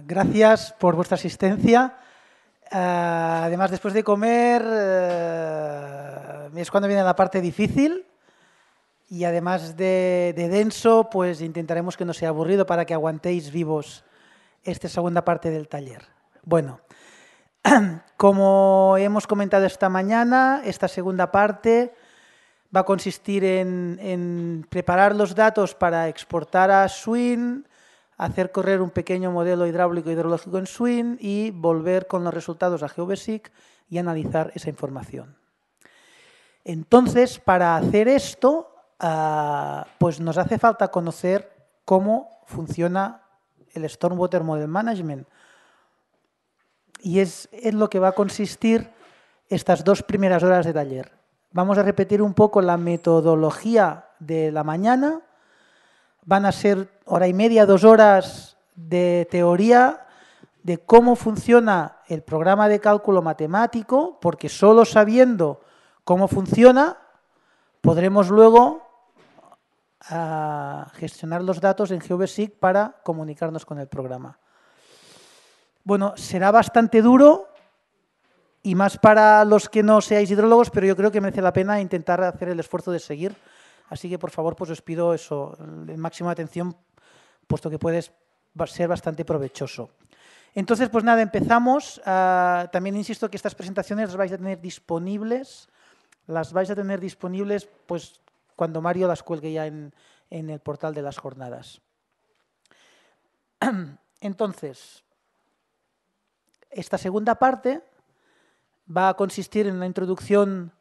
Gracias por vuestra asistencia. Además, después de comer es cuando viene la parte difícil y además de denso, pues intentaremos que no sea aburrido para que aguantéis vivos esta segunda parte del taller. Bueno, como hemos comentado esta mañana, esta segunda parte va a consistir en preparar los datos para exportar a Swing, hacer correr un pequeño modelo hidráulico hidrológico en Swing y volver con los resultados a GeoBasic y analizar esa información. Entonces, para hacer esto, pues nos hace falta conocer cómo funciona el Stormwater Model Management. Y es en lo que va a consistir estas 2 primeras horas de taller. Vamos a repetir un poco la metodología de la mañana. Van a ser 1h30, 2 horas de teoría de cómo funciona el programa de cálculo matemático, porque solo sabiendo cómo funciona podremos luego gestionar los datos en GeoBasic para comunicarnos con el programa. Bueno, será bastante duro y más para los que no seáis hidrólogos, pero yo creo que merece la pena intentar hacer el esfuerzo de seguir. Así que, por favor, pues os pido eso, el máximo de atención, puesto que puede ser bastante provechoso. Entonces, pues nada, empezamos. También insisto que estas presentaciones las vais a tener disponibles. Las vais a tener disponibles pues, cuando Mario las cuelgue ya en el portal de las jornadas. Entonces, esta segunda parte va a consistir en una introducción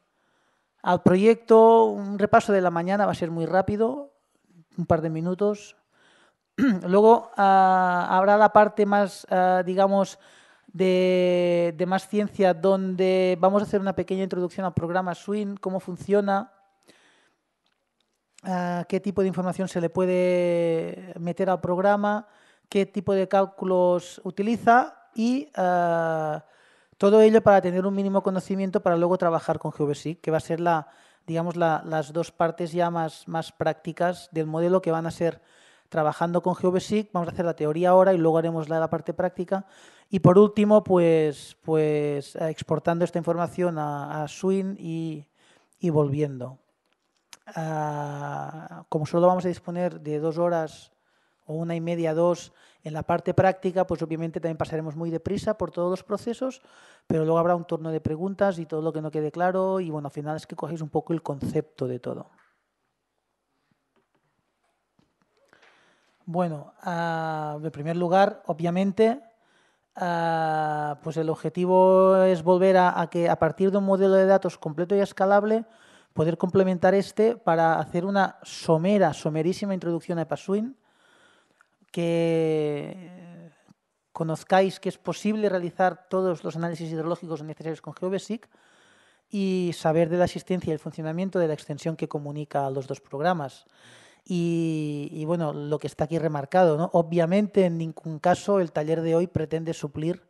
al proyecto, un repaso de la mañana, va a ser muy rápido, un par de minutos. Luego habrá la parte más, digamos, de más ciencia, donde vamos a hacer una pequeña introducción al programa Swing, cómo funciona, qué tipo de información se le puede meter al programa, qué tipo de cálculos utiliza y todo ello para tener un mínimo conocimiento para luego trabajar con GeoBasic, que va a ser digamos, las 2 partes ya más prácticas del modelo que van a ser trabajando con GeoBasic. Vamos a hacer la teoría ahora y luego haremos la parte práctica. Y por último, pues exportando esta información a Swing y volviendo. Como solo vamos a disponer de 2 horas o 1h30, 2 en la parte práctica, pues obviamente también pasaremos muy deprisa por todos los procesos, pero luego habrá un turno de preguntas y todo lo que no quede claro y bueno, al final es que cogéis un poco el concepto de todo. Bueno, en primer lugar, obviamente, pues el objetivo es volver a que a partir de un modelo de datos completo y escalable, poder complementar para hacer una somerísima introducción a EPA-Swing, que conozcáis que es posible realizar todos los análisis hidrológicos necesarios con GeoBasic y saber de la existencia y el funcionamiento de la extensión que comunica a los 2 programas. Y bueno, lo que está aquí remarcado, ¿no? Obviamente, en ningún caso el taller de hoy pretende suplir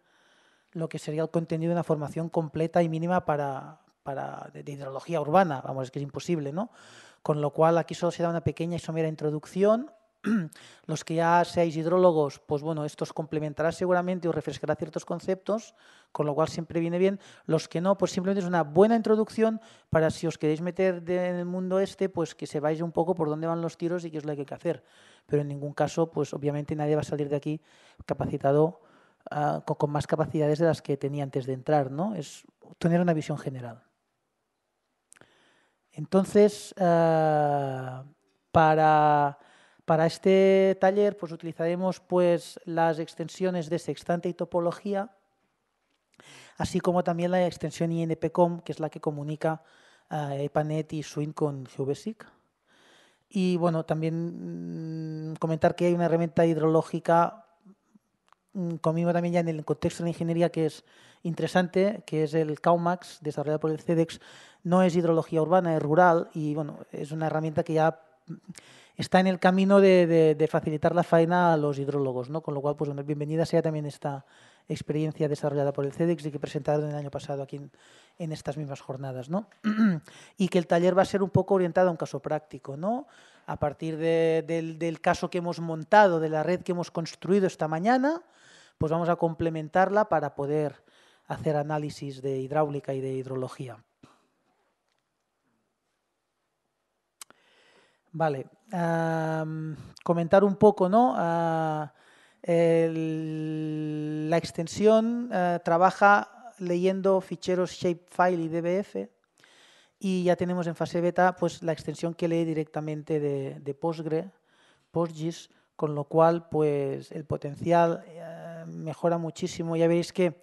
lo que sería el contenido de una formación completa y mínima de hidrología urbana. Vamos, es que es imposible, ¿no? Con lo cual, aquí solo se da una pequeña y somera introducción. Los que ya seáis hidrólogos, pues bueno, esto os complementará seguramente, os refrescará ciertos conceptos, con lo cual siempre viene bien. Los que no, pues simplemente es una buena introducción para si os queréis meter en el mundo pues que sepáis un poco por dónde van los tiros y qué es lo que hay que hacer. Pero en ningún caso, pues obviamente nadie va a salir de aquí capacitado con más capacidades de las que tenía antes de entrar, ¿no? Es tener una visión general. Entonces, para este taller pues utilizaremos pues las extensiones de sextante y topología, así como también la extensión INPCOM, que es la que comunica EPANET y Swing con GeoBasic. Y bueno, también comentar que hay una herramienta hidrológica conmigo también ya en el contexto de la ingeniería que es interesante, que es el CAUMAX, desarrollado por el CEDEX. No es hidrología urbana, es rural y bueno, es una herramienta que ya está en el camino de facilitar la faena a los hidrólogos, ¿no? Con lo cual, pues bueno, bienvenida sea también esta experiencia desarrollada por el CEDEX y que presentaron el año pasado aquí en estas mismas jornadas, ¿no? Y que el taller va a ser un poco orientado a un caso práctico, ¿no? a partir del caso que hemos montado, de la red que hemos construido esta mañana, pues vamos a complementarla para poder hacer análisis de hidráulica y de hidrología. Vale, comentar un poco, ¿no? La extensión trabaja leyendo ficheros shapefile y dbf, y ya tenemos en fase beta pues la extensión que lee directamente de PostGIS, con lo cual pues el potencial mejora muchísimo. Ya veis que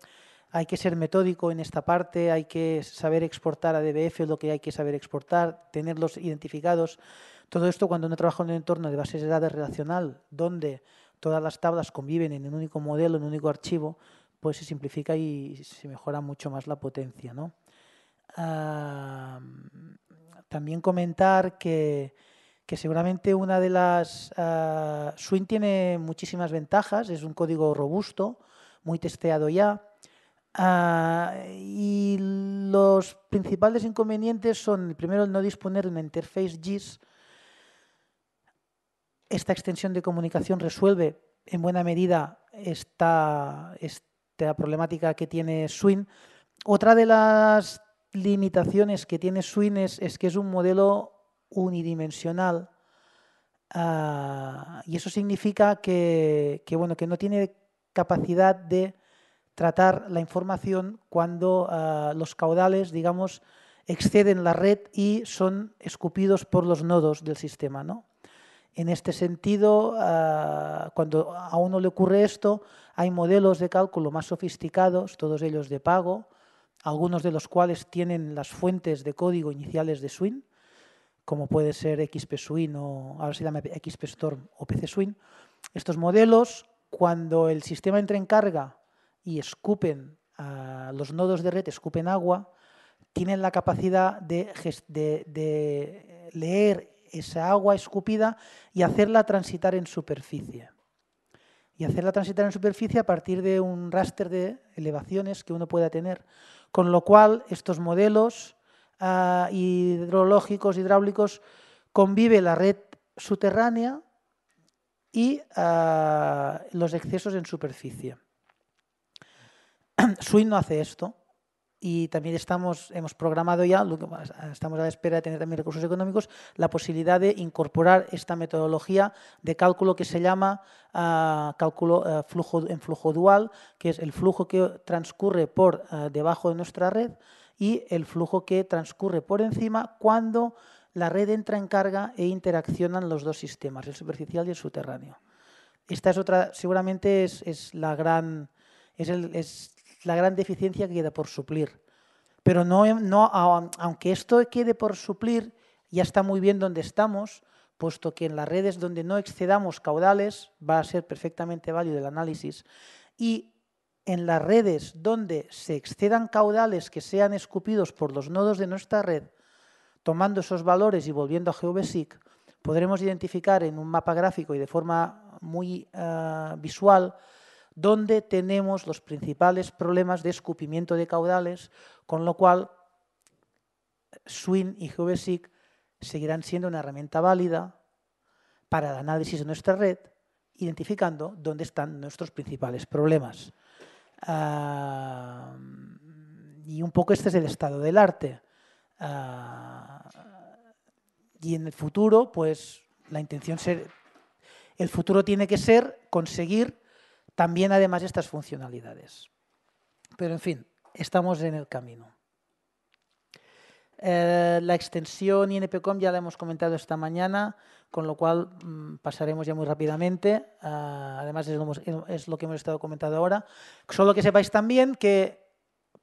hay que ser metódico en esta parte, hay que saber exportar a dbf lo que hay que saber exportar, tenerlos identificados. Todo esto cuando uno trabaja en un entorno de bases de datos relacional, donde todas las tablas conviven en un único modelo, en un único archivo, pues se simplifica y se mejora mucho más la potencia, ¿no? También comentar que seguramente una de las... Swing tiene muchísimas ventajas, es un código robusto, muy testeado ya, y los principales inconvenientes son, primero, el no disponer de una interface GIS. Esta extensión de comunicación resuelve en buena medida esta problemática que tiene Swing. Otra de las limitaciones que tiene Swing es que es un modelo unidimensional, y eso significa que no tiene capacidad de tratar la información cuando los caudales, digamos, exceden la red y son escupidos por los nodos del sistema, ¿no? En este sentido, cuando a uno le ocurre esto, hay modelos de cálculo más sofisticados, todos ellos de pago, algunos de los cuales tienen las fuentes de código iniciales de Swing, como puede ser XPSwing o ahora se llama XPStorm o PCSwing. Estos modelos, cuando el sistema entra en carga y escupen, los nodos de red escupen agua, tienen la capacidad de leer esa agua escupida y hacerla transitar en superficie. Y hacerla transitar en superficie a partir de un raster de elevaciones que uno pueda tener. Con lo cual, estos modelos hidrológicos, hidráulicos, convive la red subterránea y los excesos en superficie. Swing no hace esto. Y también hemos programado ya, estamos a la espera de tener también recursos económicos, la posibilidad de incorporar esta metodología de cálculo que se llama cálculo en flujo dual, que es el flujo que transcurre por debajo de nuestra red y el flujo que transcurre por encima cuando la red entra en carga e interaccionan los dos sistemas, el superficial y el subterráneo. Esta es otra, seguramente es la gran deficiencia que queda por suplir. Pero aunque esto quede por suplir, ya está muy bien donde estamos, puesto que en las redes donde no excedamos caudales va a ser perfectamente válido el análisis. Y en las redes donde se excedan caudales que sean escupidos por los nodos de nuestra red, tomando esos valores y volviendo a GeoBasic, podremos identificar en un mapa gráfico y de forma muy visual donde tenemos los principales problemas de escupimiento de caudales, con lo cual Swing y GeoBasic seguirán siendo una herramienta válida para el análisis de nuestra red, identificando dónde están nuestros principales problemas. Y un poco este es el estado del arte. Y en el futuro, pues la intención el futuro tiene que ser conseguir también además estas funcionalidades. Pero en fin, estamos en el camino. La extensión INPCOM ya la hemos comentado esta mañana, con lo cual pasaremos ya muy rápidamente. Además es lo que hemos estado comentando ahora. Solo que sepáis también que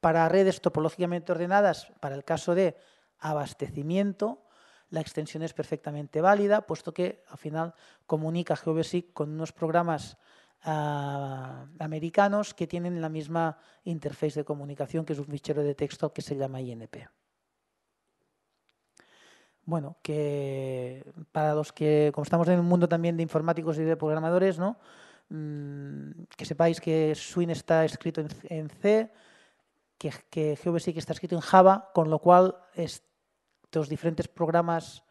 para redes topológicamente ordenadas, para el caso de abastecimiento, la extensión es perfectamente válida, puesto que al final comunica GeoBasic con unos programas americanos que tienen la misma interface de comunicación, que es un fichero de texto que se llama INP. Bueno, que para los que, como estamos en un mundo también de informáticos y de programadores, ¿no? Que sepáis que Swing está escrito en C, que GeoBasic está escrito en Java, con lo cual estos diferentes programas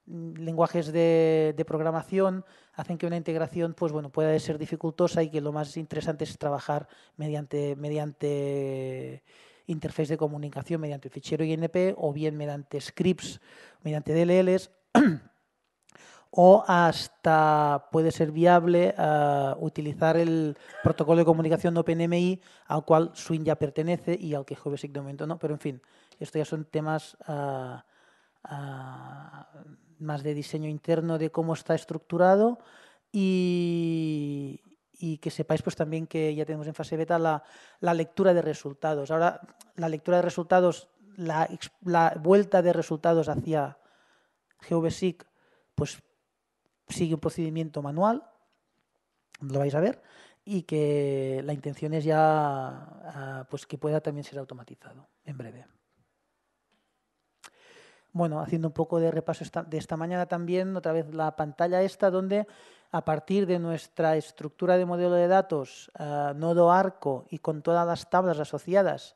lenguajes de programación hacen que una integración pues, bueno, pueda ser dificultosa y que lo más interesante es trabajar mediante interface de comunicación, mediante fichero INP o bien mediante scripts, mediante DLLs o hasta puede ser viable utilizar el protocolo de comunicación OpenMI al cual Swing ya pertenece y al que GeoBasic de momento no, pero en fin, esto ya son temas más de diseño interno de cómo está estructurado y que sepáis pues también que ya tenemos en fase beta la lectura de resultados. Ahora la lectura de resultados, la vuelta de resultados hacia GeoBasic pues sigue un procedimiento manual, lo vais a ver, y que la intención es ya pues que pueda también ser automatizado en breve. Bueno, haciendo un poco de repaso de esta mañana también, otra vez la pantalla esta donde a partir de nuestra estructura de modelo de datos, nodo arco y con todas las tablas asociadas,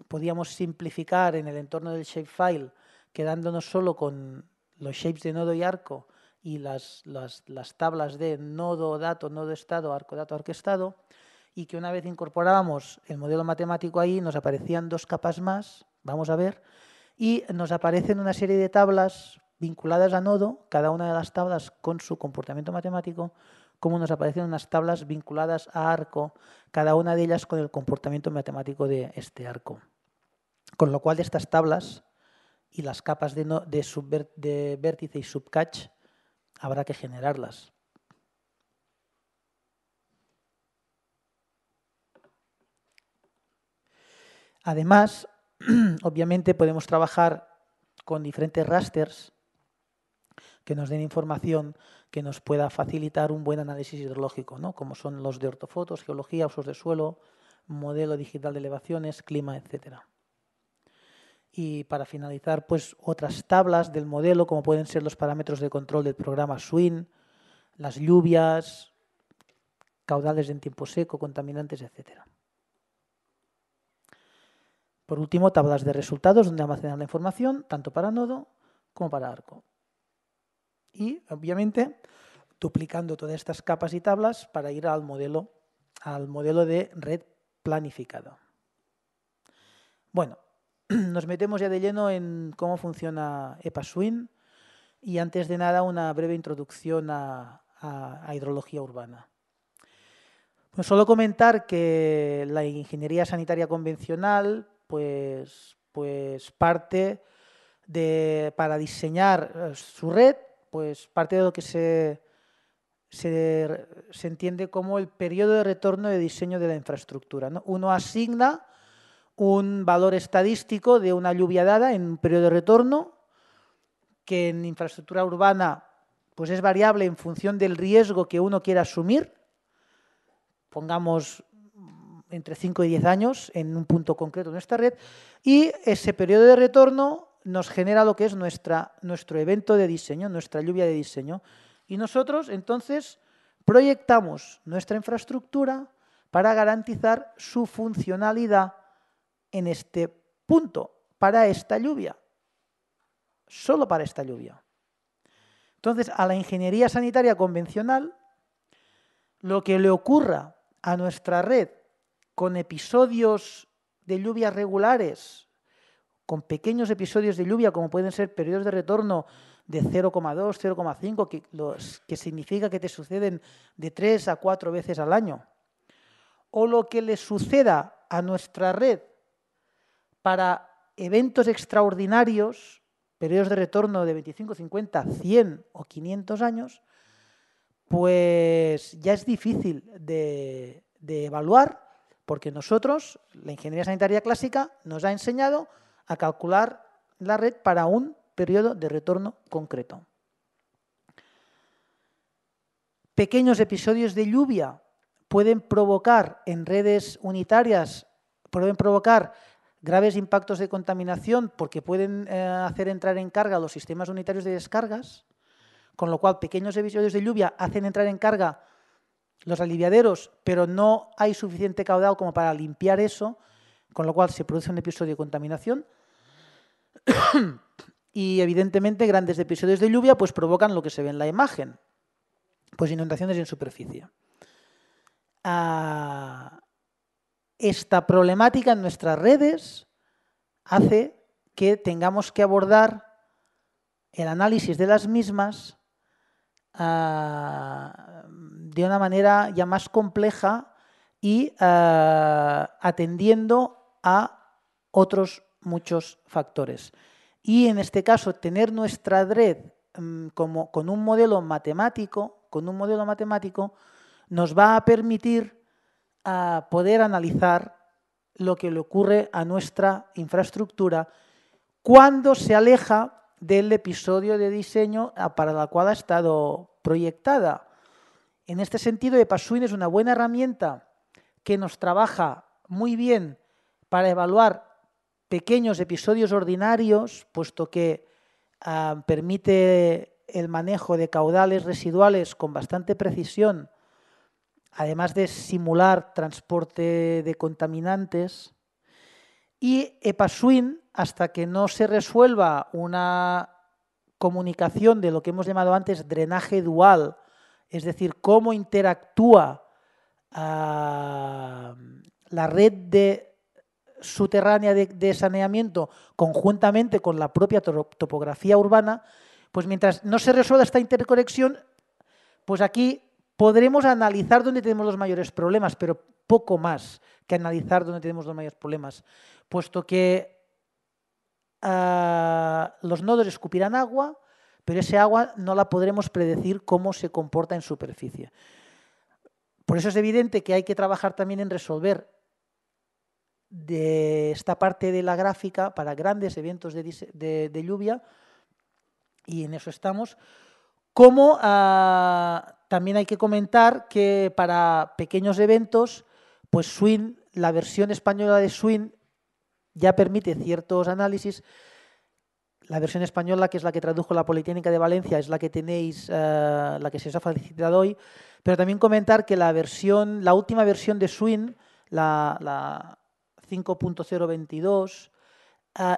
podíamos simplificar en el entorno del shapefile quedándonos solo con los shapes de nodo y arco y las tablas de nodo dato, nodo estado, arco dato, arco estado, y que una vez incorporábamos el modelo matemático ahí nos aparecían 2 capas más, vamos a ver, y nos aparecen una serie de tablas vinculadas a nodo, cada una de las tablas con su comportamiento matemático, como nos aparecen unas tablas vinculadas a arco, cada una de ellas con el comportamiento matemático de este arco. Con lo cual estas tablas y las capas de vértice y subcatch habrá que generarlas. Además, obviamente podemos trabajar con diferentes rasters que nos den información que nos pueda facilitar un buen análisis hidrológico, ¿no? Como son los de ortofotos, geología, usos de suelo, modelo digital de elevaciones, clima, etcétera. Y para finalizar, pues otras tablas del modelo, como pueden ser los parámetros de control del programa SWIN, las lluvias, caudales en tiempo seco, contaminantes, etcétera. Por último, tablas de resultados donde almacenar la información, tanto para nodo como para arco. Y, obviamente, duplicando todas estas capas y tablas para ir al modelo de red planificado. Bueno, nos metemos ya de lleno en cómo funciona EPA-SWIN y antes de nada una breve introducción a hidrología urbana. Pues solo comentar que la ingeniería sanitaria convencional pues parte para diseñar su red, pues parte de lo que se entiende como el periodo de retorno de diseño de la infraestructura, ¿no? Uno asigna un valor estadístico de una lluvia dada en un periodo de retorno que en infraestructura urbana pues es variable en función del riesgo que uno quiera asumir, pongamos entre 5 y 10 años en un punto concreto de nuestra red, y ese periodo de retorno nos genera lo que es nuestro evento de diseño, nuestra lluvia de diseño. Y nosotros, entonces, proyectamos nuestra infraestructura para garantizar su funcionalidad en este punto, para esta lluvia, solo para esta lluvia. Entonces, a la ingeniería sanitaria convencional, lo que le ocurra a nuestra red con episodios de lluvias regulares, con pequeños episodios de lluvia, como pueden ser periodos de retorno de 0,2, 0,5, que significa que te suceden de 3 a 4 veces al año, o lo que le suceda a nuestra red para eventos extraordinarios, periodos de retorno de 25, 50, 100 o 500 años, pues ya es difícil de evaluar, porque nosotros, la ingeniería sanitaria clásica, nos ha enseñado a calcular la red para un periodo de retorno concreto. Pequeños episodios de lluvia pueden provocar en redes unitarias, pueden provocar graves impactos de contaminación porque pueden hacer entrar en carga los sistemas unitarios de descargas, con lo cual pequeños episodios de lluvia hacen entrar en carga los aliviaderos, pero no hay suficiente caudal como para limpiar eso, con lo cual se produce un episodio de contaminación. Y evidentemente grandes episodios de lluvia pues provocan lo que se ve en la imagen, pues inundaciones en superficie. Esta problemática en nuestras redes hace que tengamos que abordar el análisis de las mismas de una manera ya más compleja y atendiendo a otros muchos factores. Y en este caso, tener nuestra red con un modelo matemático, nos va a permitir poder analizar lo que le ocurre a nuestra infraestructura cuando se aleja del episodio de diseño para la cual ha estado proyectada. En este sentido, EPASWIN es una buena herramienta que nos trabaja muy bien para evaluar pequeños episodios ordinarios, puesto que permite el manejo de caudales residuales con bastante precisión, además de simular transporte de contaminantes. Y EPASWIN, hasta que no se resuelva una comunicación de lo que hemos llamado antes drenaje dual, es decir, cómo interactúa la red subterránea de saneamiento conjuntamente con la propia topografía urbana, pues mientras no se resuelva esta interconexión, pues aquí podremos analizar dónde tenemos los mayores problemas, pero poco más que analizar dónde tenemos los mayores problemas, puesto que los nodos escupirán agua, pero ese agua no la podremos predecir cómo se comporta en superficie. Por eso es evidente que hay que trabajar también en resolver de esta parte de la gráfica para grandes eventos de lluvia, y en eso estamos. Como también hay que comentar que para pequeños eventos, pues SWIN, la versión española de SWIN ya permite ciertos análisis. La versión española, que es la que tradujo la Politécnica de Valencia, es la que tenéis, la que se os ha facilitado hoy. Pero también comentar que la última versión de SWIN, la 5.022,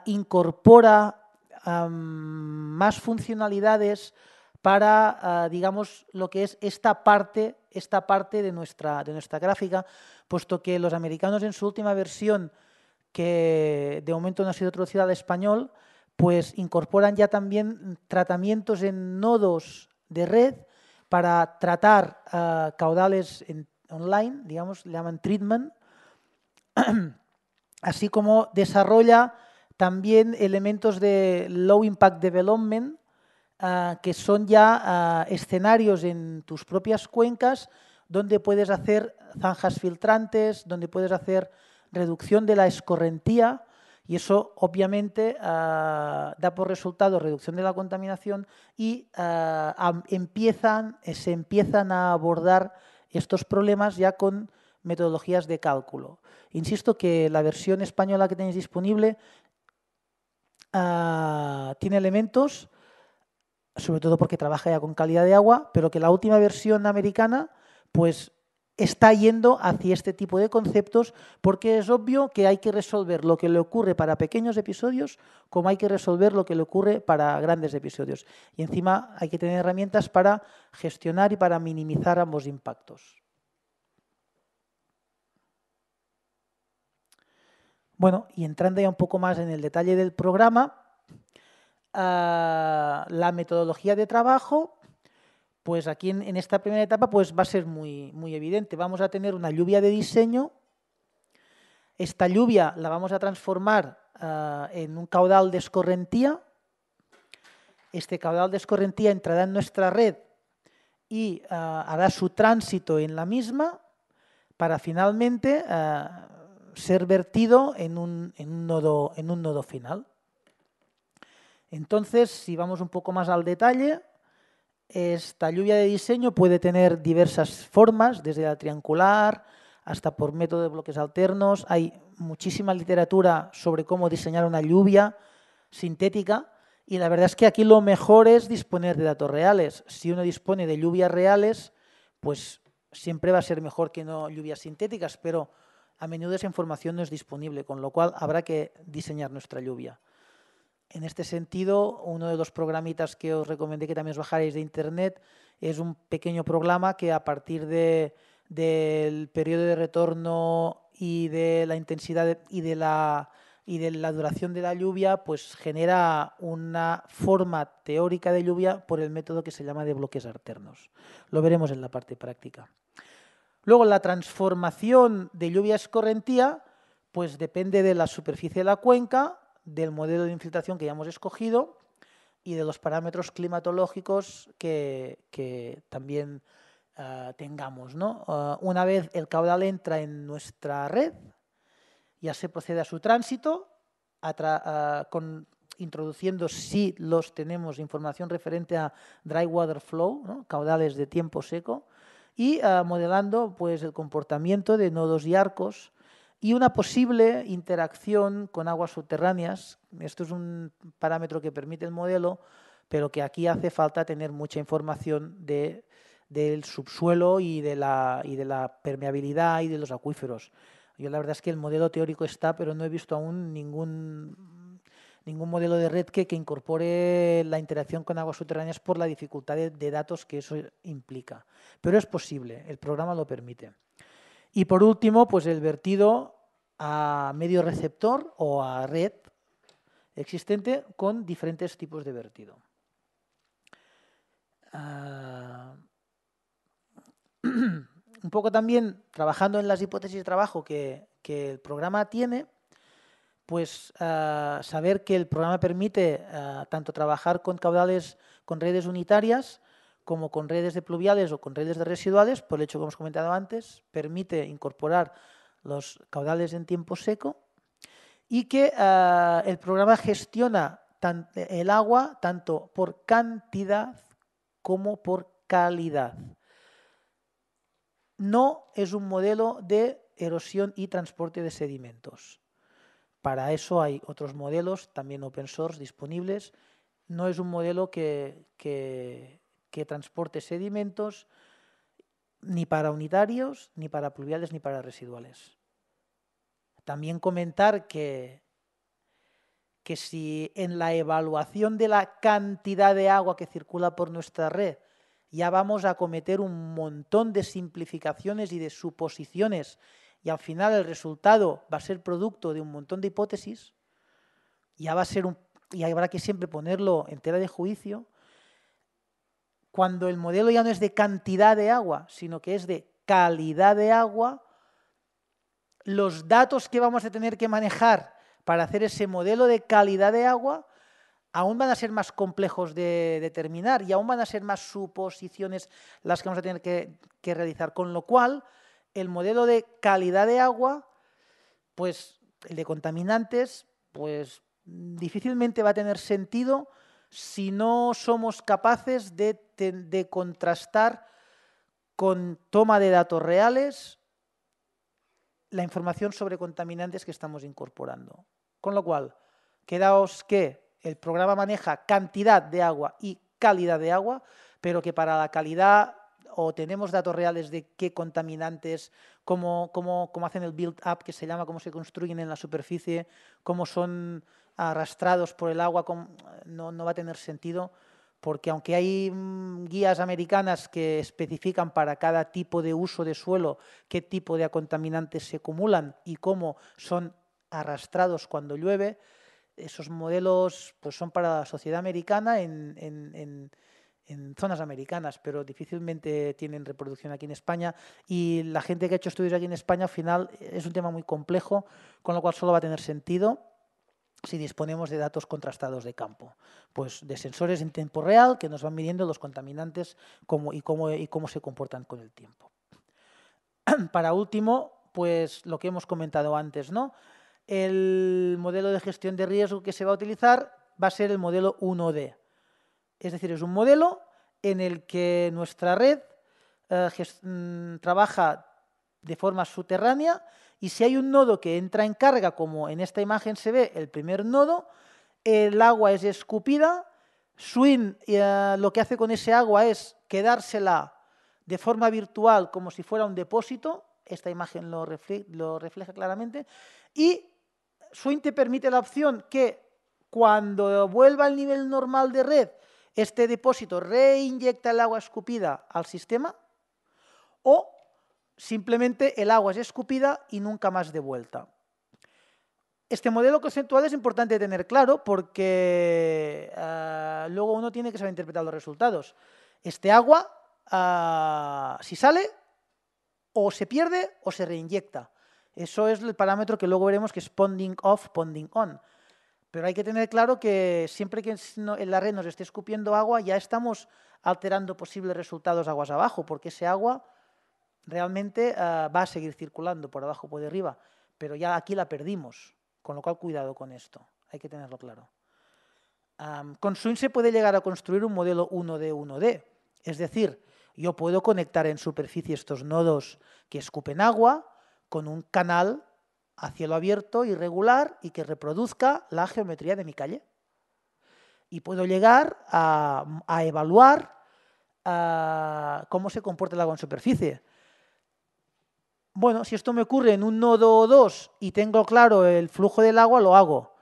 incorpora más funcionalidades para, digamos, lo que es esta parte de nuestra gráfica, puesto que los americanos en su última versión, que de momento no ha sido traducida al español, pues incorporan ya también tratamientos en nodos de red para tratar caudales online, digamos, le llaman treatment, así como desarrolla también elementos de low impact development, que son ya escenarios en tus propias cuencas donde puedes hacer zanjas filtrantes, donde puedes hacer reducción de la escorrentía, y eso obviamente da por resultado reducción de la contaminación y se empiezan a abordar estos problemas ya con metodologías de cálculo. Insisto que la versión española que tenéis disponible tiene elementos, sobre todo porque trabaja ya con calidad de agua, pero que la última versión americana pues está yendo hacia este tipo de conceptos, porque es obvio que hay que resolver lo que le ocurre para pequeños episodios como hay que resolver lo que le ocurre para grandes episodios. Y encima hay que tener herramientas para gestionar y para minimizar ambos impactos. Bueno, y entrando ya un poco más en el detalle del programa, la metodología de trabajo, pues aquí en esta primera etapa pues va a ser muy evidente. Vamos a tener una lluvia de diseño. Esta lluvia la vamos a transformar en un caudal de escorrentía. Este caudal de escorrentía entrará en nuestra red y hará su tránsito en la misma para finalmente ser vertido en un nodo final. Entonces, si vamos un poco más al detalle, esta lluvia de diseño puede tener diversas formas, desde la triangular hasta por método de bloques alternos. Hay muchísima literatura sobre cómo diseñar una lluvia sintética, y la verdad es que aquí lo mejor es disponer de datos reales. Si uno dispone de lluvias reales, pues siempre va a ser mejor que no lluvias sintéticas, pero a menudo esa información no es disponible, con lo cual habrá que diseñar nuestra lluvia. En este sentido, uno de los programitas que os recomendé que también os bajaréis de internet es un pequeño programa que a partir del periodo de retorno y de la intensidad y de la duración de la lluvia, pues genera una forma teórica de lluvia por el método que se llama de bloques alternos. Lo veremos en la parte práctica. Luego, la transformación de lluvia a escorrentía, pues depende de la superficie de la cuenca, del modelo de infiltración que ya hemos escogido y de los parámetros climatológicos que también tengamos, ¿no? Una vez el caudal entra en nuestra red, ya se procede a su tránsito, introduciendo, si los tenemos, información referente a dry water flow, ¿no? Caudales de tiempo seco, y modelando pues, el comportamiento de nodos y arcos y una posible interacción con aguas subterráneas. Esto es un parámetro que permite el modelo, pero que aquí hace falta tener mucha información del subsuelo y de la permeabilidad y de los acuíferos. Yo la verdad es que el modelo teórico está, pero no he visto aún ningún modelo de red que incorpore la interacción con aguas subterráneas por la dificultad de datos que eso implica. Pero es posible, el programa lo permite. Y por último, pues el vertido a medio receptor o a red existente con diferentes tipos de vertido. Un poco también trabajando en las hipótesis de trabajo que el programa tiene, pues saber que el programa permite tanto trabajar con caudales, con redes unitarias, como con redes de pluviales o con redes de residuales, por el hecho que hemos comentado antes, permite incorporar los caudales en tiempo seco y que el programa gestiona el agua tanto por cantidad como por calidad. No es un modelo de erosión y transporte de sedimentos. Para eso hay otros modelos, también open source, disponibles. No es un modelo que transporte sedimentos ni para unitarios, ni para pluviales, ni para residuales. También comentar que si en la evaluación de la cantidad de agua que circula por nuestra red ya vamos a cometer un montón de simplificaciones y de suposiciones y al final el resultado va a ser producto de un montón de hipótesis, ya va a ser y habrá que siempre ponerlo en tela de juicio. Cuando el modelo ya no es de cantidad de agua, sino que es de calidad de agua, los datos que vamos a tener que manejar para hacer ese modelo de calidad de agua aún van a ser más complejos de determinar y aún van a ser más suposiciones las que vamos a tener que realizar. Con lo cual, el modelo de calidad de agua, pues el de contaminantes, pues difícilmente va a tener sentido si no somos capaces de contrastar con toma de datos reales la información sobre contaminantes que estamos incorporando. Con lo cual, quedaos que el programa maneja cantidad de agua y calidad de agua, pero que para la calidad o tenemos datos reales de qué contaminantes, cómo hacen el build-up, que se llama, cómo se construyen en la superficie, cómo son arrastrados por el agua, no va a tener sentido, porque aunque hay guías americanas que especifican para cada tipo de uso de suelo qué tipo de contaminantes se acumulan y cómo son arrastrados cuando llueve, esos modelos pues son para la sociedad americana en zonas americanas, pero difícilmente tienen reproducción aquí en España, y la gente que ha hecho estudios aquí en España al final es un tema muy complejo, con lo cual solo va a tener sentido si disponemos de datos contrastados de campo, pues de sensores en tiempo real que nos van midiendo los contaminantes y cómo se comportan con el tiempo. Para último, pues lo que hemos comentado antes, ¿no? El modelo de gestión de riesgo que se va a utilizar va a ser el modelo 1D. Es decir, es un modelo en el que nuestra red trabaja de forma subterránea y si hay un nodo que entra en carga, como en esta imagen se ve, el primer nodo, el agua es escupida, Swin lo que hace con ese agua es quedársela de forma virtual como si fuera un depósito, esta imagen lo refleja claramente, y Swin te permite la opción que cuando vuelva al nivel normal de red, este depósito reinyecta el agua escupida al sistema, o simplemente el agua es escupida y nunca más de vuelta. Este modelo conceptual es importante tener claro porque luego uno tiene que saber interpretar los resultados. Este agua, si sale, o se pierde o se reinyecta. Eso es el parámetro que luego veremos, que es ponding off, ponding on. Pero hay que tener claro que siempre que en la red nos esté escupiendo agua, ya estamos alterando posibles resultados aguas abajo, porque ese agua realmente va a seguir circulando por abajo o por arriba, pero ya aquí la perdimos, con lo cual cuidado con esto, hay que tenerlo claro. Con Swing se puede llegar a construir un modelo 1D, es decir, yo puedo conectar en superficie estos nodos que escupen agua con un canal a cielo abierto irregular y que reproduzca la geometría de mi calle. Y puedo llegar a evaluar cómo se comporta el agua en superficie. Bueno, si esto me ocurre en un nodo o dos y tengo claro el flujo del agua, lo hago.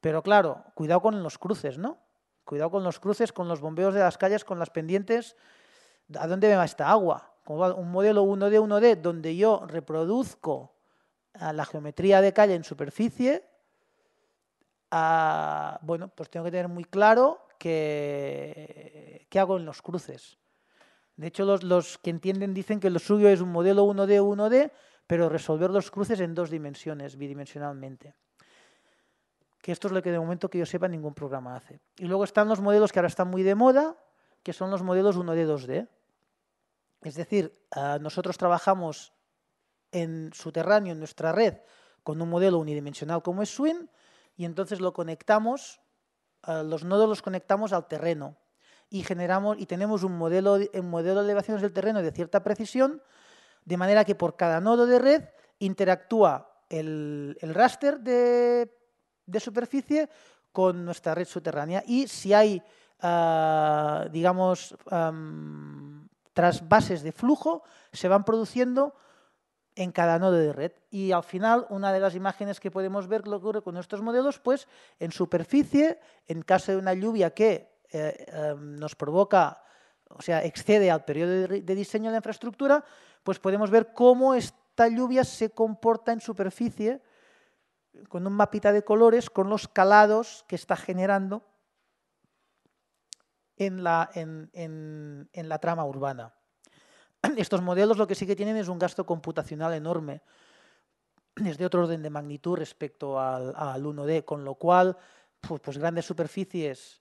Pero claro, cuidado con los cruces, ¿no? Cuidado con los cruces, con los bombeos de las calles, con las pendientes. ¿A dónde me va esta agua? Un modelo 1D donde yo reproduzco la geometría de calle en superficie, bueno, pues tengo que tener muy claro qué hago en los cruces. De hecho, los que entienden dicen que lo suyo es un modelo 1D, pero resolver los cruces en 2 dimensiones, bidimensionalmente. Que esto es lo que de momento que yo sepa ningún programa hace. Y luego están los modelos que ahora están muy de moda, que son los modelos 1D, 2D. Es decir, nosotros trabajamos en subterráneo, en nuestra red, con un modelo unidimensional como es Swing, y entonces lo conectamos, los nodos los conectamos al terreno y tenemos un modelo de elevaciones del terreno de cierta precisión, de manera que por cada nodo de red interactúa el raster de superficie con nuestra red subterránea, y si hay, digamos, trasvases de flujo, se van produciendo en cada nodo de red. Y al final, una de las imágenes que podemos ver lo que ocurre con estos modelos, pues en superficie, en caso de una lluvia que nos provoca, o sea, excede al periodo de diseño de la infraestructura, pues podemos ver cómo esta lluvia se comporta en superficie con un mapita de colores, con los calados que está generando en la trama urbana. Estos modelos lo que sí que tienen es un gasto computacional enorme, es de otro orden de magnitud respecto al 1D, con lo cual pues grandes superficies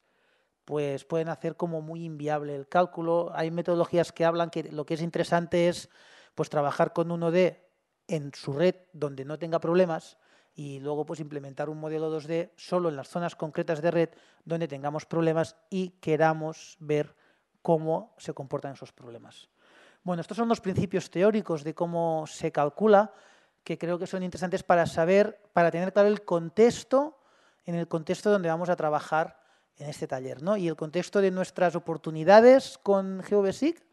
pues pueden hacer como muy inviable el cálculo. Hay metodologías que hablan que lo que es interesante es pues trabajar con 1D en su red donde no tenga problemas, y luego pues implementar un modelo 2D solo en las zonas concretas de red donde tengamos problemas y queramos ver cómo se comportan esos problemas. Bueno, estos son los principios teóricos de cómo se calcula, que creo que son interesantes para saber, para tener claro el contexto, en el contexto donde vamos a trabajar en este taller, ¿no? Y el contexto de nuestras oportunidades con GeoBasic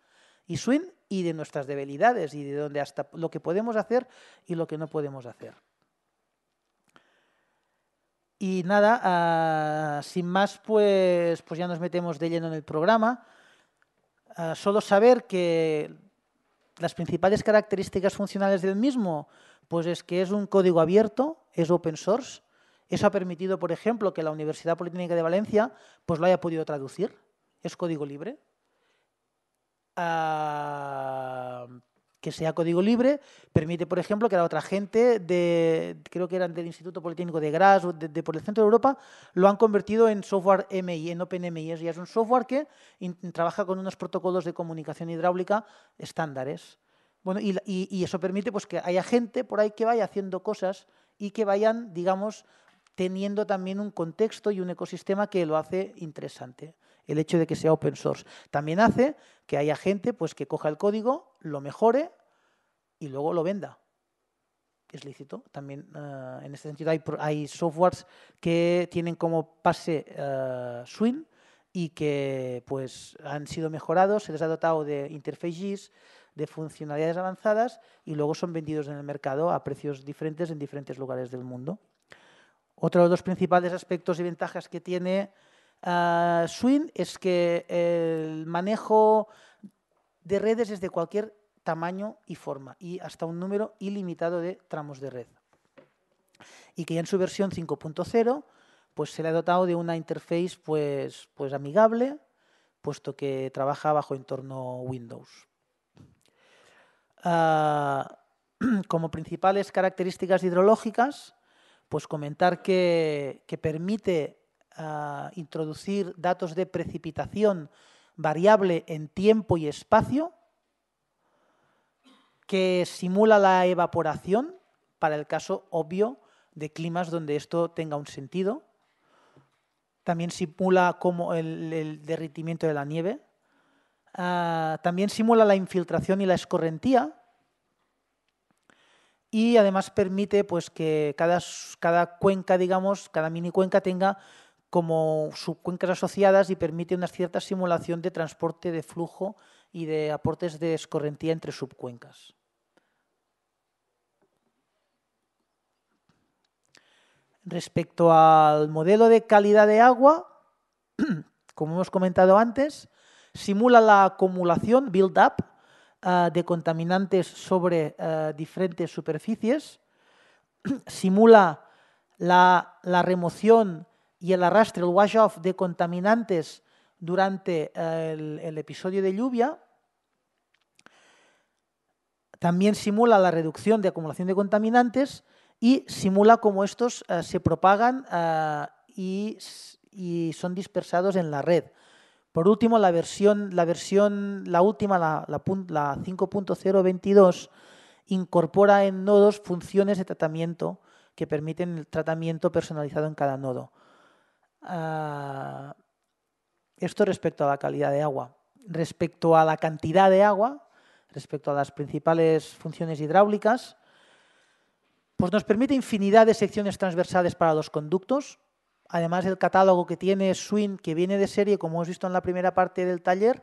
y Swing, y de nuestras debilidades y de donde hasta lo que podemos hacer y lo que no podemos hacer. Y nada, sin más, pues ya nos metemos de lleno en el programa. Solo saber que las principales características funcionales del mismo, pues es que es un código abierto, es open source. Eso ha permitido, por ejemplo, que la Universidad Politécnica de Valencia pues lo haya podido traducir. Es código libre. Que sea código libre permite, por ejemplo, que la otra gente, creo que eran del Instituto Politécnico de Graz o por el centro de Europa, lo han convertido en software MI, en OpenMI. Ya es un software que trabaja con unos protocolos de comunicación hidráulica estándares. Bueno, y eso permite pues, que haya gente por ahí que vaya haciendo cosas y que vayan, digamos, teniendo también un contexto y un ecosistema que lo hace interesante. El hecho de que sea open source también hace que haya gente pues, que coja el código, lo mejore y luego lo venda. Es lícito. También en este sentido hay softwares que tienen como base Swing y que pues, han sido mejorados, se les ha dotado de interfaces, de funcionalidades avanzadas, y luego son vendidos en el mercado a precios diferentes en diferentes lugares del mundo. Otro de los principales aspectos y ventajas que tiene Swing es que el manejo de redes es de cualquier tamaño y forma y hasta un número ilimitado de tramos de red. Y que ya en su versión 5.0 pues se le ha dotado de una interface pues amigable, puesto que trabaja bajo entorno Windows. Como principales características hidrológicas, pues comentar que permite introducir datos de precipitación variable en tiempo y espacio, que simula la evaporación para el caso obvio de climas donde esto tenga un sentido. También simula como el derretimiento de la nieve. También simula la infiltración y la escorrentía. Y además permite pues, que cada cuenca, digamos, cada mini cuenca tenga como subcuencas asociadas y permite una cierta simulación de transporte de flujo y de aportes de escorrentía entre subcuencas. Respecto al modelo de calidad de agua, como hemos comentado antes, simula la acumulación, build-up, de contaminantes sobre diferentes superficies, simula la remoción y el arrastre, el wash-off de contaminantes durante el episodio de lluvia. También simula la reducción de acumulación de contaminantes y simula cómo estos se propagan y son dispersados en la red. Por último, la última, la 5.022, incorpora en nodos funciones de tratamiento que permiten el tratamiento personalizado en cada nodo. Esto respecto a la calidad de agua. Respecto a la cantidad de agua, respecto a las principales funciones hidráulicas, pues nos permite infinidad de secciones transversales para los conductos. Además, el catálogo que tiene Swing, que viene de serie, como hemos visto en la primera parte del taller,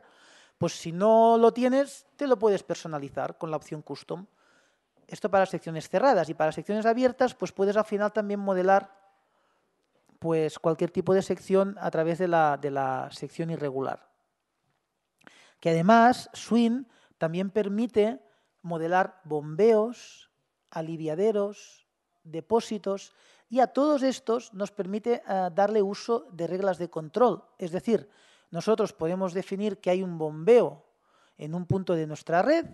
pues si no lo tienes, te lo puedes personalizar con la opción Custom. Esto para secciones cerradas, y para secciones abiertas, pues puedes al final también modelar pues cualquier tipo de sección a través de la sección irregular. Que además, Swing también permite modelar bombeos, aliviaderos, depósitos, y a todos estos nos permite darle uso de reglas de control. Es decir, nosotros podemos definir que hay un bombeo en un punto de nuestra red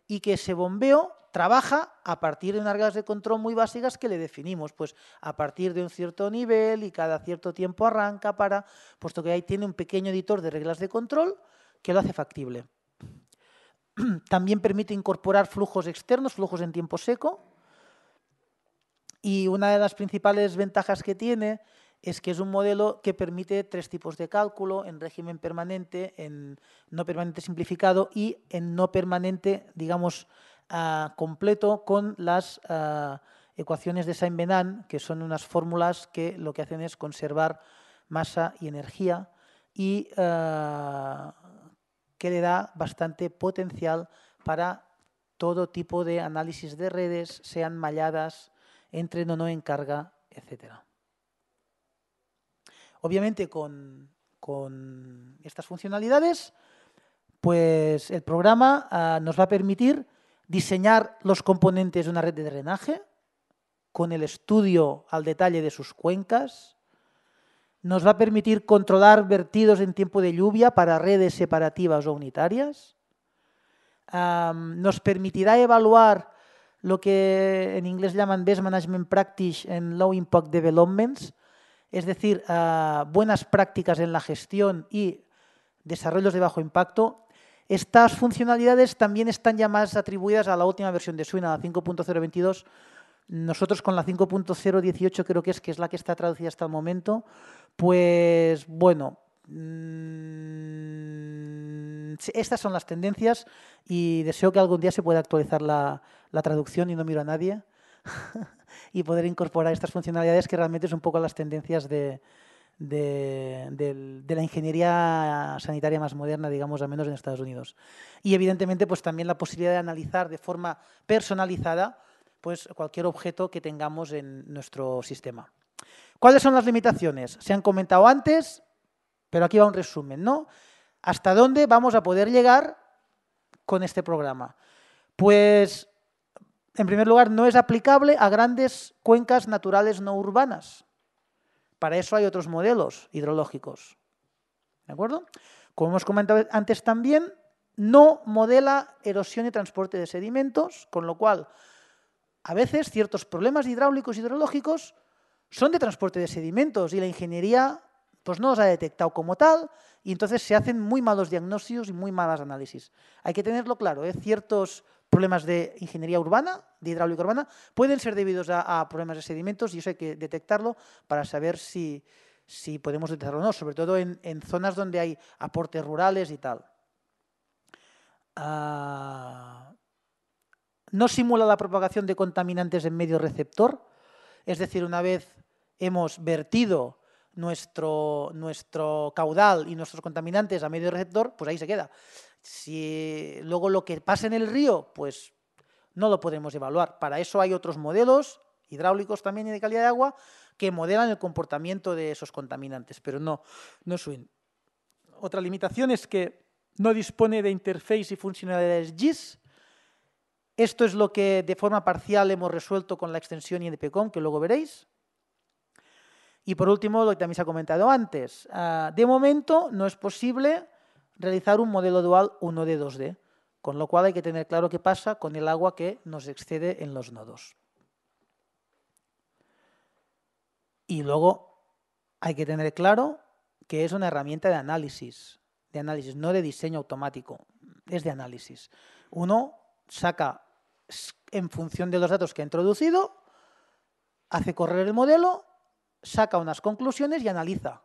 y que ese bombeo trabaja a partir de unas reglas de control muy básicas que le definimos, pues a partir de un cierto nivel y cada cierto tiempo arranca puesto que ahí tiene un pequeño editor de reglas de control que lo hace factible. También permite incorporar flujos externos, flujos en tiempo seco. Y una de las principales ventajas que tiene es que es un modelo que permite 3 tipos de cálculo: en régimen permanente, en no permanente simplificado y en no permanente, digamos, completo, con las ecuaciones de Saint-Venant, que son unas fórmulas que lo que hacen es conservar masa y energía y que le da bastante potencial para todo tipo de análisis de redes, sean malladas, entren o no en carga, etc. Obviamente, con estas funcionalidades, pues el programa nos va a permitir diseñar los componentes de una red de drenaje con el estudio al detalle de sus cuencas. Nos va a permitir controlar vertidos en tiempo de lluvia para redes separativas o unitarias. Nos permitirá evaluar lo que en inglés llaman Best Management Practice en Low Impact Developments, es decir, buenas prácticas en la gestión y desarrollos de bajo impacto. Estas funcionalidades también están ya más atribuidas a la última versión de Swing, a la 5.022. Nosotros con la 5.018 creo que es la que está traducida hasta el momento. Pues bueno, estas son las tendencias y deseo que algún día se pueda actualizar la traducción y no miro a nadie y poder incorporar estas funcionalidades que realmente es un poco las tendencias de la ingeniería sanitaria más moderna, digamos, al menos en Estados Unidos. Y evidentemente pues también la posibilidad de analizar de forma personalizada pues cualquier objeto que tengamos en nuestro sistema. ¿Cuáles son las limitaciones? Se han comentado antes, pero aquí va un resumen, ¿no? ¿Hasta dónde vamos a poder llegar con este programa? Pues, en primer lugar, no es aplicable a grandes cuencas naturales no urbanas. Para eso hay otros modelos hidrológicos. ¿De acuerdo? Como hemos comentado antes también, no modela erosión y transporte de sedimentos, con lo cual, a veces, ciertos problemas hidráulicos y hidrológicos son de transporte de sedimentos y la ingeniería pues, no los ha detectado como tal y entonces se hacen muy malos diagnósticos y muy malos análisis. Hay que tenerlo claro, ciertos problemas de ingeniería urbana, de hidráulica urbana, pueden ser debidos a problemas de sedimentos y eso hay que detectarlo para saber si podemos detectarlo o no, sobre todo en zonas donde hay aportes rurales y tal. No simula la propagación de contaminantes en medio receptor, es decir, una vez hemos vertido nuestro caudal y nuestros contaminantes a medio receptor, pues ahí se queda. Si luego lo que pasa en el río, pues no lo podemos evaluar. Para eso hay otros modelos hidráulicos también y de calidad de agua que modelan el comportamiento de esos contaminantes, pero no SWIN. Otra limitación es que no dispone de interface y funcionalidades GIS. Esto es lo que de forma parcial hemos resuelto con la extensión INPCOM, que luego veréis. Y por último, lo que también se ha comentado antes, de momento no es posible realizar un modelo dual 1D, 2D, con lo cual hay que tener claro qué pasa con el agua que nos excede en los nodos. Y luego hay que tener claro que es una herramienta de análisis, no de diseño automático, es de análisis. Uno saca, en función de los datos que ha introducido, hace correr el modelo, saca unas conclusiones y analiza.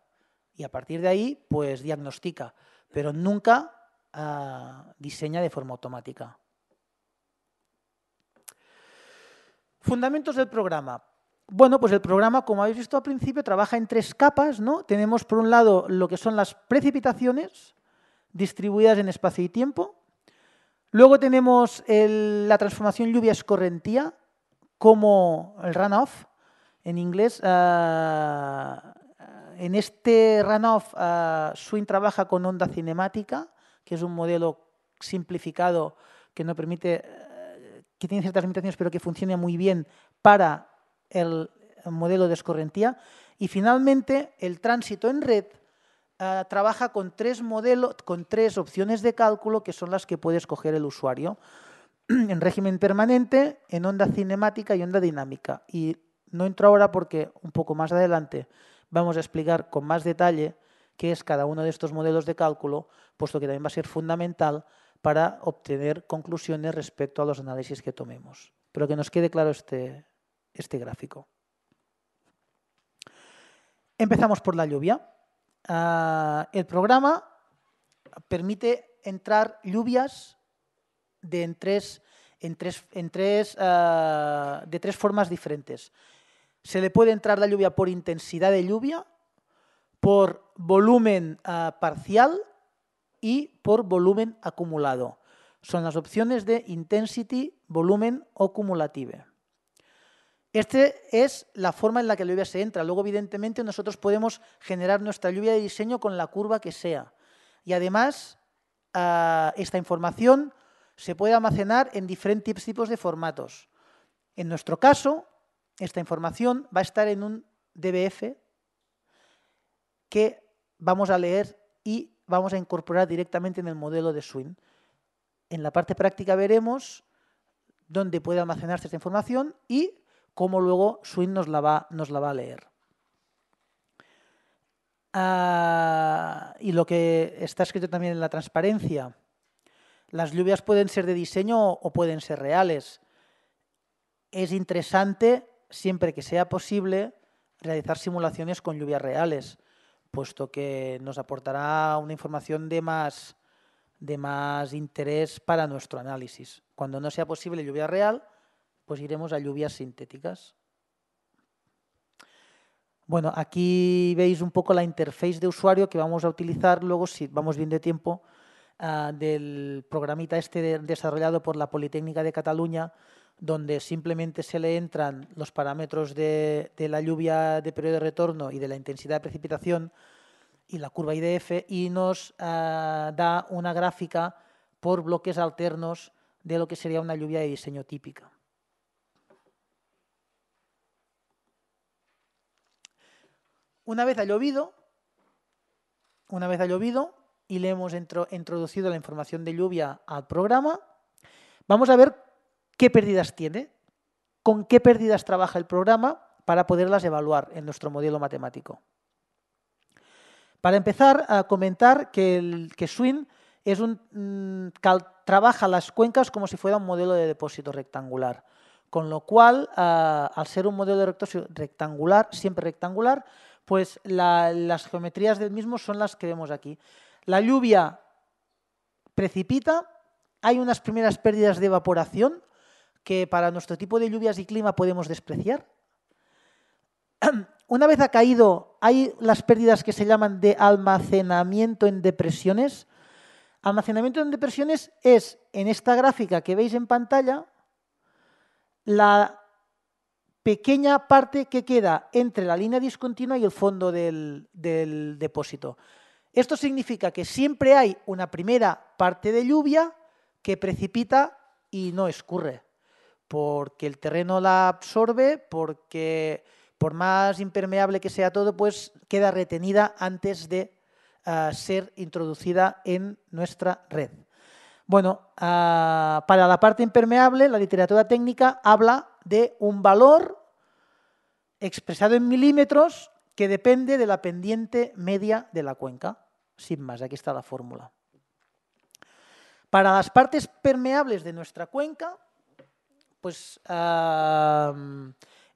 Y a partir de ahí, pues diagnostica, pero nunca diseña de forma automática. Fundamentos del programa. Bueno, pues el programa, como habéis visto al principio, trabaja en 3 capas, ¿no? Tenemos, por un lado, lo que son las precipitaciones distribuidas en espacio y tiempo. Luego tenemos la transformación lluvia-escorrentía, como el runoff, en inglés. En este runoff, SWIN trabaja con onda cinemática, que es un modelo simplificado que no permite, que tiene ciertas limitaciones, pero que funciona muy bien para el modelo de escorrentía. Y finalmente, el tránsito en red trabaja con 3 opciones de cálculo que son las que puede escoger el usuario. En régimen permanente, en onda cinemática y onda dinámica. Y no entro ahora porque un poco más adelante vamos a explicar con más detalle qué es cada uno de estos modelos de cálculo, puesto que también va a ser fundamental para obtener conclusiones respecto a los análisis que tomemos. Pero que nos quede claro este gráfico. Empezamos por la lluvia. El programa permite entrar lluvias de tres formas diferentes. Se le puede entrar la lluvia por intensidad de lluvia, por volumen parcial y por volumen acumulado. Son las opciones de intensity, volumen o cumulative. Esta es la forma en la que la lluvia se entra. Luego, evidentemente, nosotros podemos generar nuestra lluvia de diseño con la curva que sea. Y además, esta información se puede almacenar en diferentes tipos de formatos. En nuestro caso, esta información va a estar en un DBF que vamos a leer y vamos a incorporar directamente en el modelo de SWIN. En la parte práctica veremos dónde puede almacenarse esta información y cómo luego SWIN nos la va a leer. Y lo que está escrito también en la transparencia. Las lluvias pueden ser de diseño o pueden ser reales. Es interesante, siempre que sea posible, realizar simulaciones con lluvias reales, puesto que nos aportará una información de más interés para nuestro análisis. Cuando no sea posible lluvia real, pues iremos a lluvias sintéticas. Bueno, aquí veis un poco la interface de usuario que vamos a utilizar luego, si vamos bien de tiempo, del programita desarrollado por la Politécnica de Cataluña donde simplemente se le entran los parámetros de la lluvia de periodo de retorno y de la intensidad de precipitación y la curva IDF, y nos da una gráfica por bloques alternos de lo que sería una lluvia de diseño típica. Una vez ha llovido y le hemos introducido la información de lluvia al programa, vamos a ver qué pérdidas tiene, con qué pérdidas trabaja el programa para poderlas evaluar en nuestro modelo matemático. Para empezar, a comentar que Swin trabaja las cuencas como si fuera un modelo de depósito rectangular, con lo cual, al ser un modelo de depósito rectangular, siempre rectangular, pues las geometrías del mismo son las que vemos aquí. La lluvia precipita, hay unas primeras pérdidas de evaporación que para nuestro tipo de lluvias y clima podemos despreciar. Una vez ha caído, hay las pérdidas que se llaman de almacenamiento en depresiones. Almacenamiento en depresiones es, en esta gráfica que veis en pantalla, la pequeña parte que queda entre la línea discontinua y el fondo del depósito. Esto significa que siempre hay una primera parte de lluvia que precipita y no escurre, porque el terreno la absorbe, porque por más impermeable que sea todo, pues queda retenida antes de ser introducida en nuestra red. Bueno, para la parte impermeable, la literatura técnica habla de un valor expresado en milímetros que depende de la pendiente media de la cuenca. Sin más, aquí está la fórmula. Para las partes permeables de nuestra cuenca, pues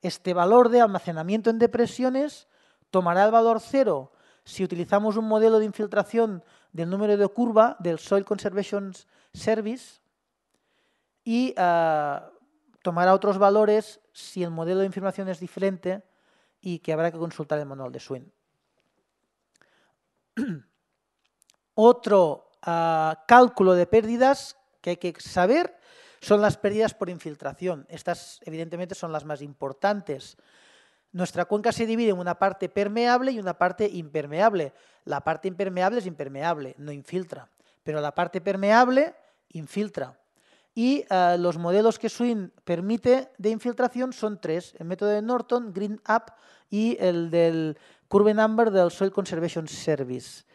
este valor de almacenamiento en depresiones tomará el valor 0 si utilizamos un modelo de infiltración del número de curva del Soil Conservation Service y tomará otros valores si el modelo de información es diferente y que habrá que consultar el manual de Swin. Otro cálculo de pérdidas que hay que saber son las pérdidas por infiltración. Estas, evidentemente, son las más importantes. Nuestra cuenca se divide en una parte permeable y una parte impermeable. La parte impermeable es impermeable, no infiltra, pero la parte permeable infiltra. Y los modelos que Swin permite de infiltración son 3, el método de Norton, Green Up y el del Curve Number del Soil Conservation Service.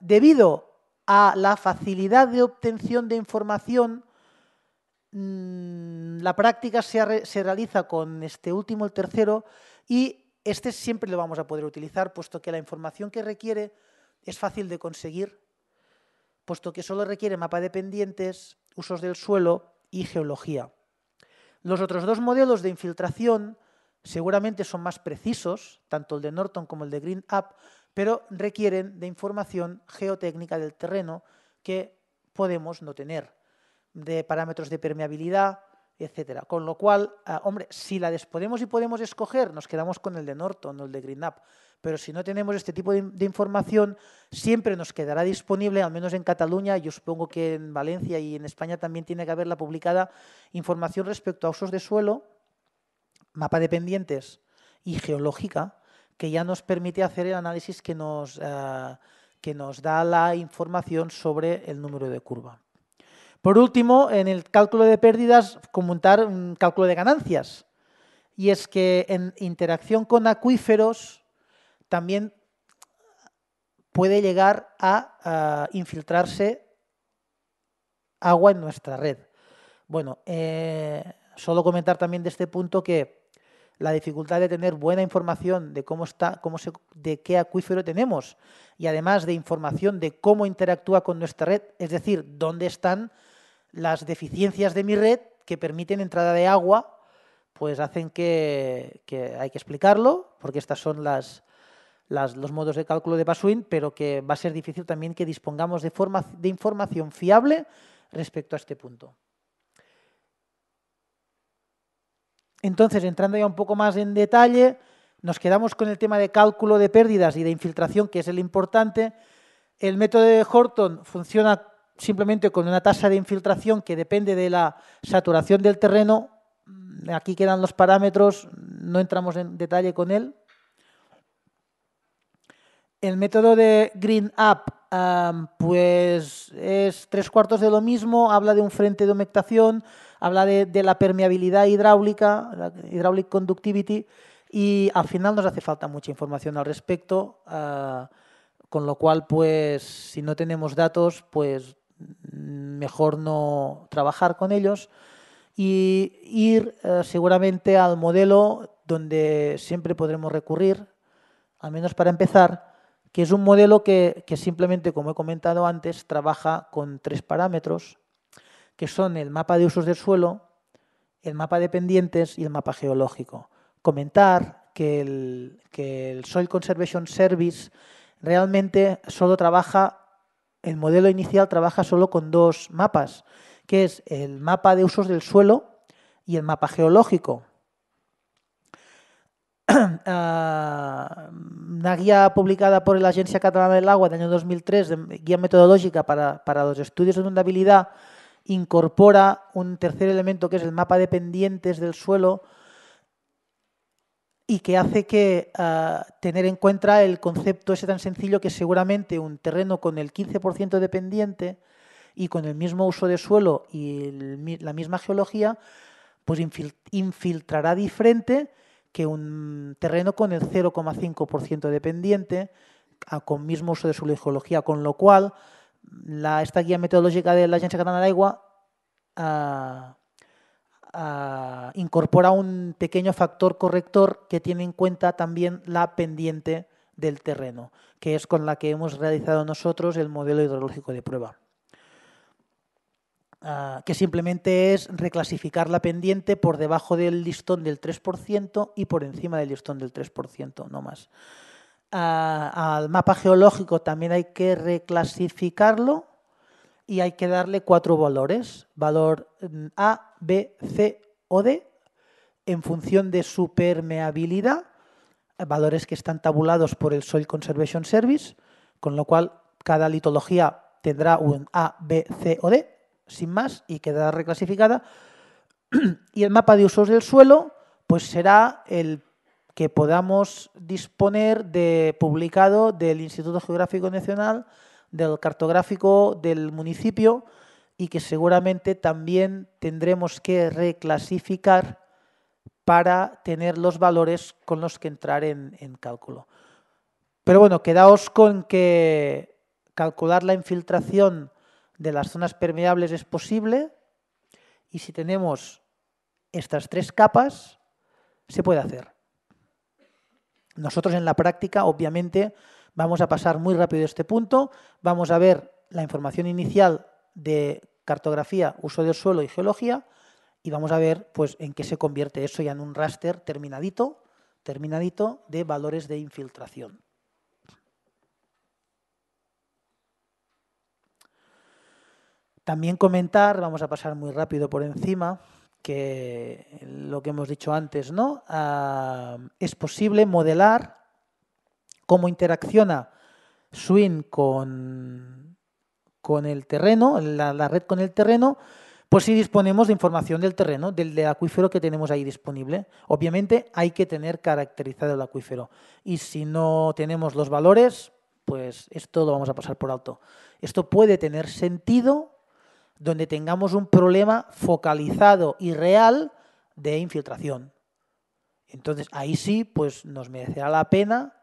Debido a la facilidad de obtención de información, la práctica se realiza con este último, el tercero, y este siempre lo vamos a poder utilizar, puesto que la información que requiere es fácil de conseguir, puesto que solo requiere mapa de pendientes, usos del suelo y geología. Los otros dos modelos de infiltración seguramente son más precisos, tanto el de Norton como el de Green Up, pero requieren de información geotécnica del terreno que podemos no tener, de parámetros de permeabilidad, etcétera. Con lo cual, hombre, si la podemos y podemos escoger, nos quedamos con el de Norton o el de Green Up. Pero si no tenemos este tipo de información, siempre nos quedará disponible, al menos en Cataluña, yo supongo que en Valencia y en España también tiene que haberla publicada, información respecto a usos de suelo, mapa de pendientes y geológica, que ya nos permite hacer el análisis que nos da la información sobre el número de curva. Por último, en el cálculo de pérdidas, comentar un cálculo de ganancias. Y es que en interacción con acuíferos también puede llegar a infiltrarse agua en nuestra red. Bueno, solo comentar también de este punto que la dificultad de tener buena información de de qué acuífero tenemos y además de información de cómo interactúa con nuestra red, es decir, dónde están las deficiencias de mi red que permiten entrada de agua, pues hacen que hay que explicarlo, porque estas son los modos de cálculo de Swin, pero que va a ser difícil también que dispongamos de información fiable respecto a este punto. Entonces, entrando ya un poco más en detalle, nos quedamos con el tema de cálculo de pérdidas y de infiltración, que es el importante. El método de Horton funciona simplemente con una tasa de infiltración que depende de la saturación del terreno. Aquí quedan los parámetros, no entramos en detalle con él. El método de Green Up, pues es 3/4 de lo mismo, habla de un frente de humectación, habla de la permeabilidad hidráulica, la hydraulic conductivity, y al final nos hace falta mucha información al respecto, con lo cual, pues, si no tenemos datos, pues mejor no trabajar con ellos y ir seguramente al modelo donde siempre podremos recurrir, al menos para empezar, que es un modelo que simplemente, como he comentado antes, trabaja con 3 parámetros, que son el mapa de usos del suelo, el mapa de pendientes y el mapa geológico. Comentar que el Soil Conservation Service realmente solo trabaja, el modelo inicial trabaja solo con 2 mapas, que es el mapa de usos del suelo y el mapa geológico. Una guía publicada por la Agencia Catalana del Agua del año 2003, guía metodológica para los estudios de inundabilidad, incorpora un tercer elemento que es el mapa de pendientes del suelo y que hace que tener en cuenta el concepto ese tan sencillo que seguramente un terreno con el 15% de pendiente y con el mismo uso de suelo y la misma geología, pues infiltrará diferente que un terreno con el 0,5% de pendiente, con mismo uso de suelo y geología, con lo cual esta guía metodológica de la Agencia Catalana del Agua incorpora un pequeño factor corrector que tiene en cuenta también la pendiente del terreno, que es con la que hemos realizado nosotros el modelo hidrológico de prueba. Que simplemente es reclasificar la pendiente por debajo del listón del 3% y por encima del listón del 3%, no más. Al mapa geológico también hay que reclasificarlo y hay que darle 4 valores, valor A, B, C o D, en función de su permeabilidad, valores que están tabulados por el Soil Conservation Service, con lo cual cada litología tendrá un A, B, C o D, sin más, y quedará reclasificada. Y el mapa de usos del suelo, pues será el que podamos disponer de publicado del Instituto Geográfico Nacional, del cartográfico del municipio, y que seguramente también tendremos que reclasificar para tener los valores con los que entrar en cálculo. Pero bueno, quedaos con que calcular la infiltración de las zonas permeables es posible, y si tenemos estas 3 capas, se puede hacer. Nosotros en la práctica, obviamente, vamos a pasar muy rápido este punto, vamos a ver la información inicial de cartografía, uso del suelo y geología, y vamos a ver pues, en qué se convierte eso ya en un raster terminadito de valores de infiltración. También comentar, vamos a pasar muy rápido por encima, que lo que hemos dicho antes, ¿no? Es posible modelar cómo interacciona Swin con el terreno, la red con el terreno, pues si disponemos de información del terreno, del acuífero que tenemos ahí disponible. Obviamente hay que tener caracterizado el acuífero, y si no tenemos los valores, pues esto lo vamos a pasar por alto. Esto puede tener sentido donde tengamos un problema focalizado y real de infiltración. Entonces, ahí sí, pues nos merecerá la pena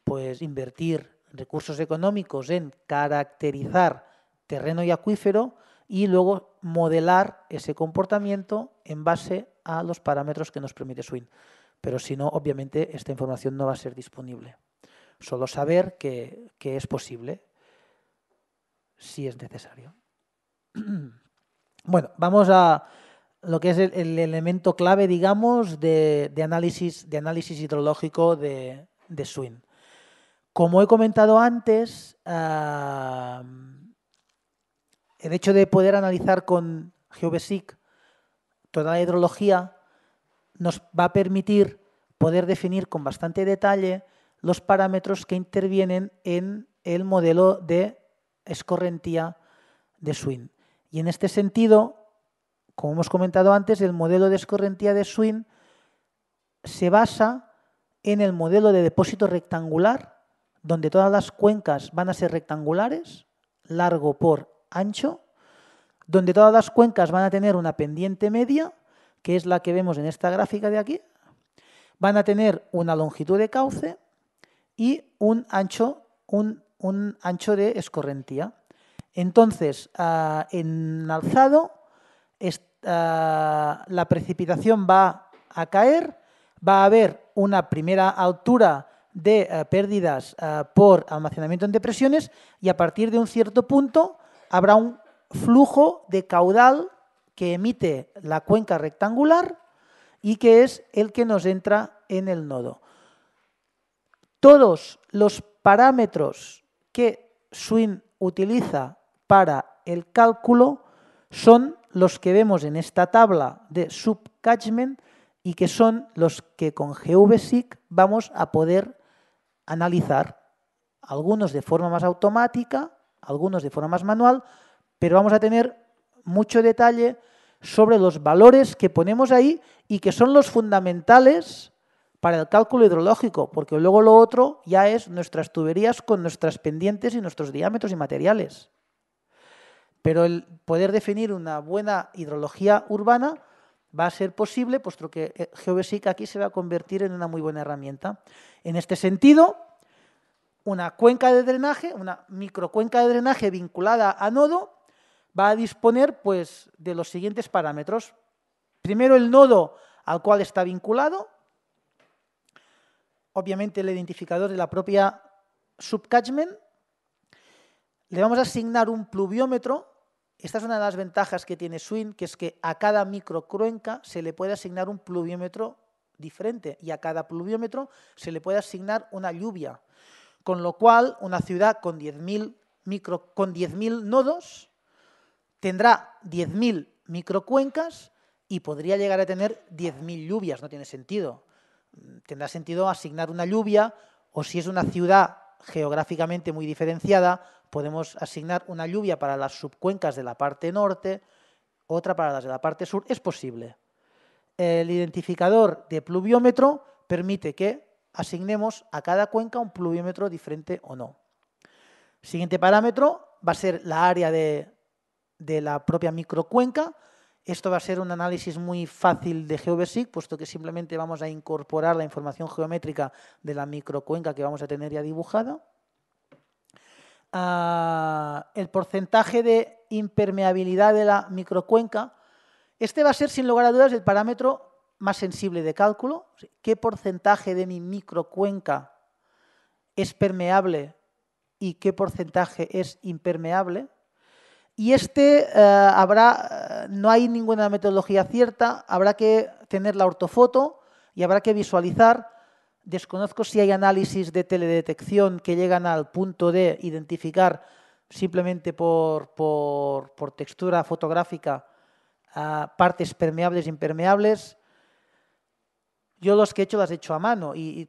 pues invertir recursos económicos en caracterizar terreno y acuífero y luego modelar ese comportamiento en base a los parámetros que nos permite Swin. Pero si no, obviamente, esta información no va a ser disponible. Solo saber que es posible, si es necesario. Bueno, vamos a lo que es el elemento clave, digamos, de análisis hidrológico de Swin. Como he comentado antes, el hecho de poder analizar con GeoBasic toda la hidrología nos va a permitir poder definir con bastante detalle los parámetros que intervienen en el modelo de escorrentía de Swin. Y en este sentido, como hemos comentado antes, el modelo de escorrentía de Swin se basa en el modelo de depósito rectangular, donde todas las cuencas van a ser rectangulares, largo por ancho, donde todas las cuencas van a tener una pendiente media, que es la que vemos en esta gráfica de aquí, van a tener una longitud de cauce y un ancho de escorrentía. Entonces, en alzado, la precipitación va a caer, va a haber una primera altura de pérdidas por almacenamiento en depresiones y a partir de un cierto punto habrá un flujo de caudal que emite la cuenca rectangular y que es el que nos entra en el nodo. Todos los parámetros que Swin utiliza para el cálculo son los que vemos en esta tabla de subcatchment y que son los que con GVSIC vamos a poder analizar, algunos de forma más automática, algunos de forma más manual, pero vamos a tener mucho detalle sobre los valores que ponemos ahí y que son los fundamentales para el cálculo hidrológico, porque luego lo otro ya es nuestras tuberías con nuestras pendientes y nuestros diámetros y materiales. Pero el poder definir una buena hidrología urbana va a ser posible, puesto que GVSIC aquí se va a convertir en una muy buena herramienta. En este sentido, una cuenca de drenaje, una microcuenca de drenaje vinculada a nodo, va a disponer pues, de los siguientes parámetros. Primero, el nodo al cual está vinculado, obviamente el identificador de la propia subcatchment. Le vamos a asignar un pluviómetro. Esta es una de las ventajas que tiene Swin, que es que a cada microcuenca se le puede asignar un pluviómetro diferente y a cada pluviómetro se le puede asignar una lluvia. Con lo cual, una ciudad con 10.000 nodos tendrá 10.000 microcuencas y podría llegar a tener 10.000 lluvias. No tiene sentido. Tendrá sentido asignar una lluvia, o si es una ciudad geográficamente muy diferenciada, podemos asignar una lluvia para las subcuencas de la parte norte, otra para las de la parte sur. Es posible. El identificador de pluviómetro permite que asignemos a cada cuenca un pluviómetro diferente o no. Siguiente parámetro va a ser la área de la propia microcuenca. Esto va a ser un análisis muy fácil de GVSIC, puesto que simplemente vamos a incorporar la información geométrica de la microcuenca que vamos a tener ya dibujada. El porcentaje de impermeabilidad de la microcuenca, este va a ser sin lugar a dudas el parámetro más sensible de cálculo. ¿Qué porcentaje de mi microcuenca es permeable y qué porcentaje es impermeable? Y no hay ninguna metodología cierta, habrá que tener la ortofoto y habrá que visualizar. Desconozco si hay análisis de teledetección que llegan al punto de identificar simplemente por textura fotográfica partes permeables e impermeables. Yo los que he hecho las he hecho a mano y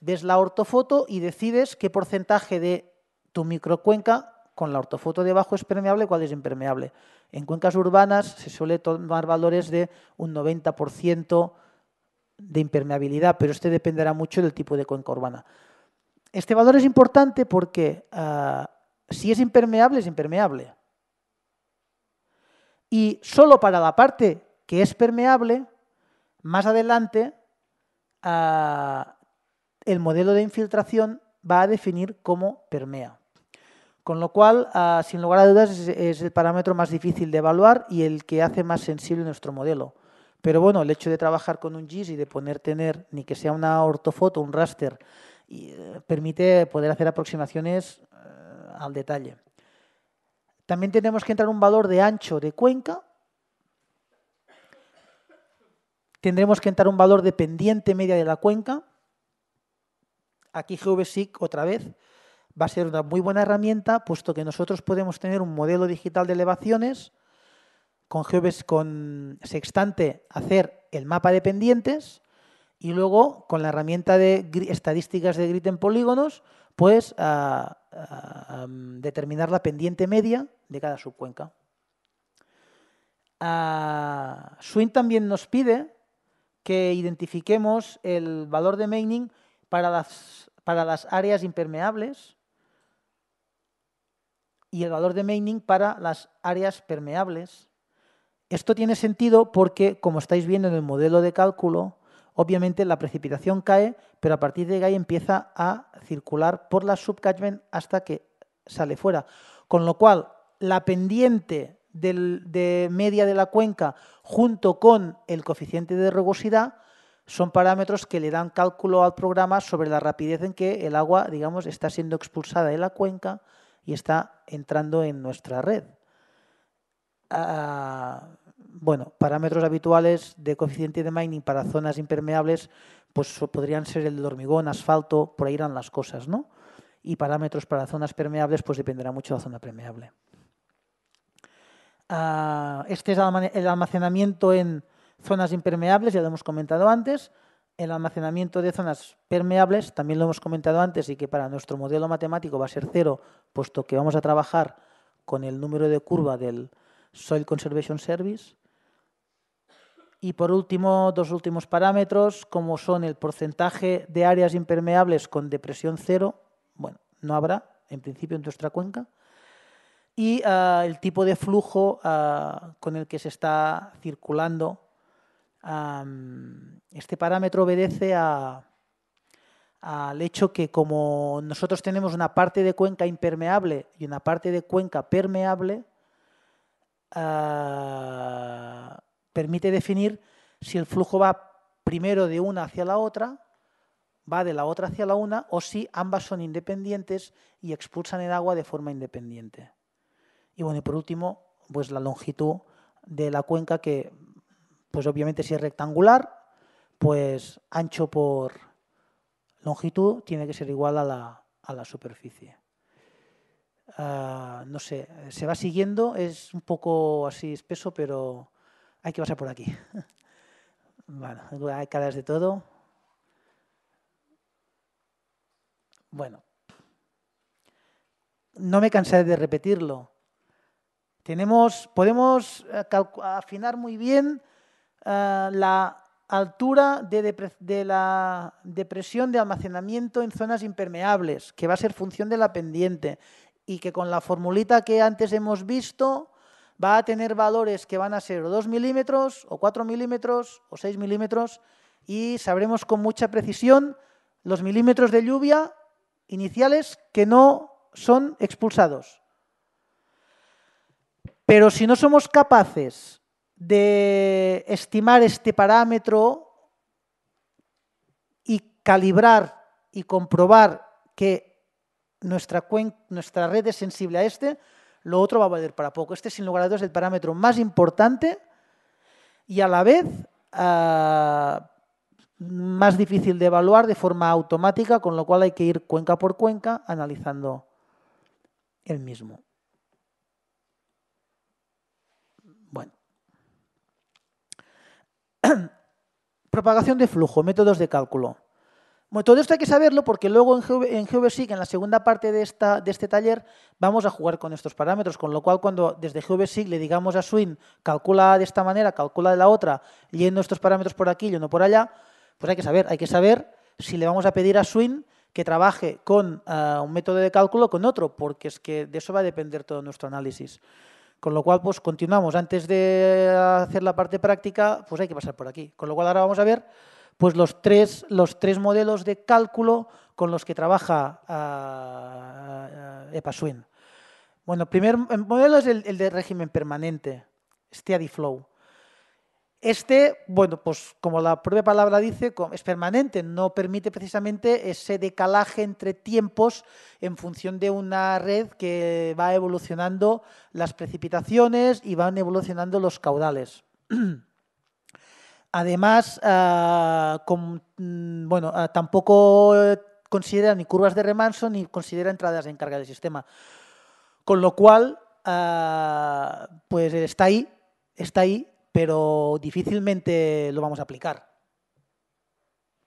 ves la ortofoto y decides qué porcentaje de tu microcuenca con la ortofoto debajo es permeable, cuál es impermeable. En cuencas urbanas se suele tomar valores de un 90% de impermeabilidad, pero este dependerá mucho del tipo de cuenca urbana. Este valor es importante porque si es impermeable, es impermeable. Y solo para la parte que es permeable, más adelante, el modelo de infiltración va a definir cómo permea. Con lo cual, sin lugar a dudas, es el parámetro más difícil de evaluar y el que hace más sensible nuestro modelo. Pero bueno, el hecho de trabajar con un GIS y de tener, ni que sea una ortofoto, un raster, permite poder hacer aproximaciones al detalle. También tenemos que entrar un valor de ancho de cuenca. Tendremos que entrar un valor de pendiente media de la cuenca. Aquí GVSIC, otra vez, va a ser una muy buena herramienta, puesto que nosotros podemos tener un modelo digital de elevaciones, con Sextante hacer el mapa de pendientes y luego con la herramienta de estadísticas de grid en polígonos pues determinar la pendiente media de cada subcuenca. Swing también nos pide que identifiquemos el valor de Meining para las áreas impermeables y el valor de Meining para las áreas permeables. Esto tiene sentido porque, como estáis viendo en el modelo de cálculo, obviamente la precipitación cae, pero a partir de ahí empieza a circular por la subcatchment hasta que sale fuera. Con lo cual, la pendiente de media de la cuenca junto con el coeficiente de rugosidad son parámetros que le dan cálculo al programa sobre la rapidez en que el agua, digamos, está siendo expulsada de la cuenca y está entrando en nuestra red. Bueno, parámetros habituales de coeficiente de Meining para zonas impermeables pues podrían ser el del hormigón, asfalto, por ahí irán las cosas, ¿no? Y parámetros para zonas permeables pues dependerá mucho de la zona permeable. Este es el almacenamiento en zonas impermeables, ya lo hemos comentado antes. El almacenamiento de zonas permeables también lo hemos comentado antes y que para nuestro modelo matemático va a ser 0, puesto que vamos a trabajar con el número de curva del Soil Conservation Service. Y por último, dos últimos parámetros, como son el porcentaje de áreas impermeables con depresión 0, bueno, no habrá en principio en nuestra cuenca, y el tipo de flujo con el que se está circulando. Este parámetro obedece al hecho que como nosotros tenemos una parte de cuenca impermeable y una parte de cuenca permeable, permite definir si el flujo va primero de una hacia la otra, va de la otra hacia la una, o si ambas son independientes y expulsan el agua de forma independiente. Y bueno, y por último, pues la longitud de la cuenca que, pues obviamente si es rectangular, pues ancho por longitud tiene que ser igual a la superficie. No sé, se va siguiendo, es un poco así espeso, pero hay que pasar por aquí. Bueno, hay caras de todo. Bueno, no me cansaré de repetirlo. Podemos afinar muy bien la altura de la depresión de almacenamiento en zonas impermeables, que va a ser función de la pendiente y que con la formulita que antes hemos visto va a tener valores que van a ser 2 milímetros, o 4 milímetros, o 6 milímetros, y sabremos con mucha precisión los milímetros de lluvia iniciales que no son expulsados. Pero si no somos capaces de estimar este parámetro y calibrar y comprobar que nuestra red es sensible a este, lo otro va a valer para poco. Este, sin lugar a dudas, es el parámetro más importante y a la vez más difícil de evaluar de forma automática, con lo cual hay que ir cuenca por cuenca analizando el mismo. Bueno. Propagación de flujo, métodos de cálculo. Bueno, todo esto hay que saberlo porque luego en GeoBasic, en la segunda parte de este taller, vamos a jugar con estos parámetros, con lo cual cuando desde GeoBasic le digamos a Swing calcula de esta manera, calcula de la otra, yendo estos parámetros por aquí, yendo por allá, pues hay que saber si le vamos a pedir a Swing que trabaje con un método de cálculo o con otro, porque es que de eso va a depender todo nuestro análisis. Con lo cual, pues continuamos. Antes de hacer la parte práctica, pues hay que pasar por aquí. Con lo cual ahora vamos a ver pues los tres modelos de cálculo con los que trabaja EPA-Swing. Bueno, el primer modelo es el de régimen permanente, Steady Flow. Este, bueno, pues como la propia palabra dice, es permanente, no permite precisamente ese decalaje entre tiempos en función de una red que va evolucionando las precipitaciones y van evolucionando los caudales. Además, tampoco considera ni curvas de remanso ni considera entradas en carga del sistema. Con lo cual, pues está ahí, pero difícilmente lo vamos a aplicar.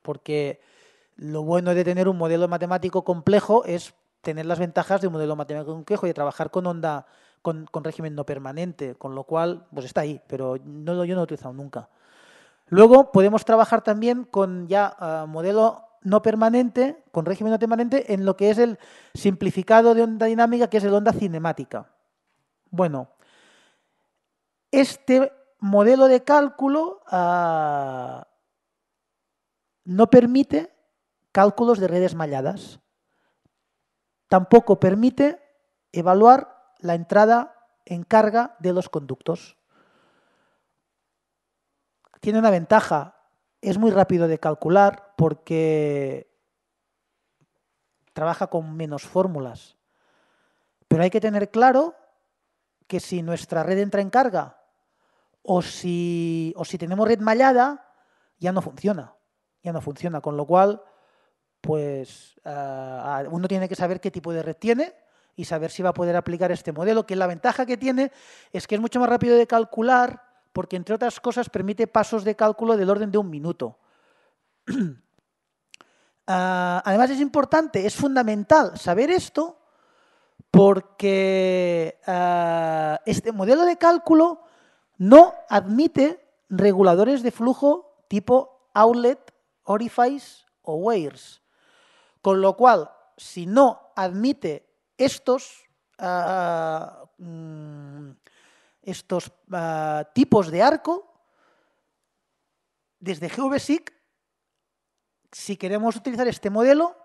Porque Lo bueno de tener un modelo matemático complejo es tener las ventajas de un modelo matemático complejo y de trabajar con onda, con régimen no permanente, con lo cual, pues está ahí, pero yo no lo he utilizado nunca. Luego podemos trabajar también con ya modelo no permanente, con régimen no permanente, en lo que es el simplificado de onda dinámica, que es el onda cinemática. Bueno, este modelo de cálculo no permite cálculos de redes malladas. Tampoco permite evaluar la entrada en carga de los conductos. Tiene una ventaja, es muy rápido de calcular porque trabaja con menos fórmulas. Pero hay que tener claro que si nuestra red entra en carga o si tenemos red mallada, ya no funciona. Ya no funciona, con lo cual, pues uno tiene que saber qué tipo de red tiene y saber si va a poder aplicar este modelo, que la ventaja que tiene es que es mucho más rápido de calcular porque, entre otras cosas, permite pasos de cálculo del orden de 1 minuto. Además es importante, es fundamental saber esto porque este modelo de cálculo no admite reguladores de flujo tipo outlet, orifice o wires. Con lo cual, si no admite estos tipos de arco, desde GVSIC, si queremos utilizar este modelo,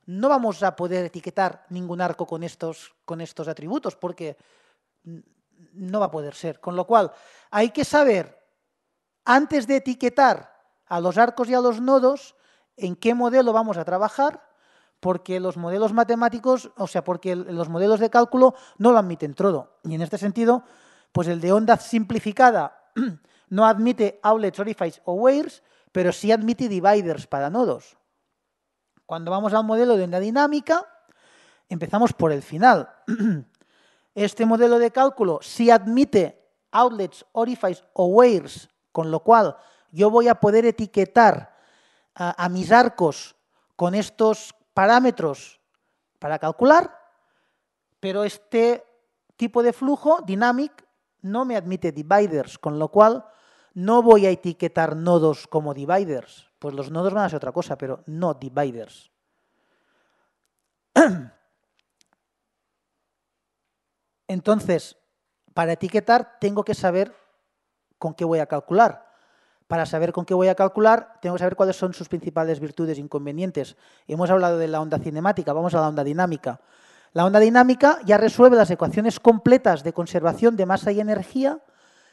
no vamos a poder etiquetar ningún arco con estos atributos, porque no va a poder ser. Con lo cual, hay que saber, antes de etiquetar a los arcos y a los nodos, en qué modelo vamos a trabajar, porque los modelos matemáticos, o sea, porque los modelos de cálculo no lo admiten todo. Y en este sentido, pues el de onda simplificada no admite outlets, orifice o wires, pero sí admite dividers para nodos. Cuando vamos al modelo de onda dinámica, empezamos por el final. Este modelo de cálculo sí admite outlets, orifice o wires, con lo cual yo voy a poder etiquetar a mis arcos con estos parámetros para calcular, pero este tipo de flujo, dynamic, no me admite dividers, con lo cual no voy a etiquetar nodos como dividers. Pues los nodos van a ser otra cosa, pero no dividers. Entonces, para etiquetar tengo que saber con qué voy a calcular. Para saber con qué voy a calcular, tengo que saber cuáles son sus principales virtudes e inconvenientes. Hemos hablado de la onda cinemática, vamos a la onda dinámica. La onda dinámica ya resuelve las ecuaciones completas de conservación de masa y energía.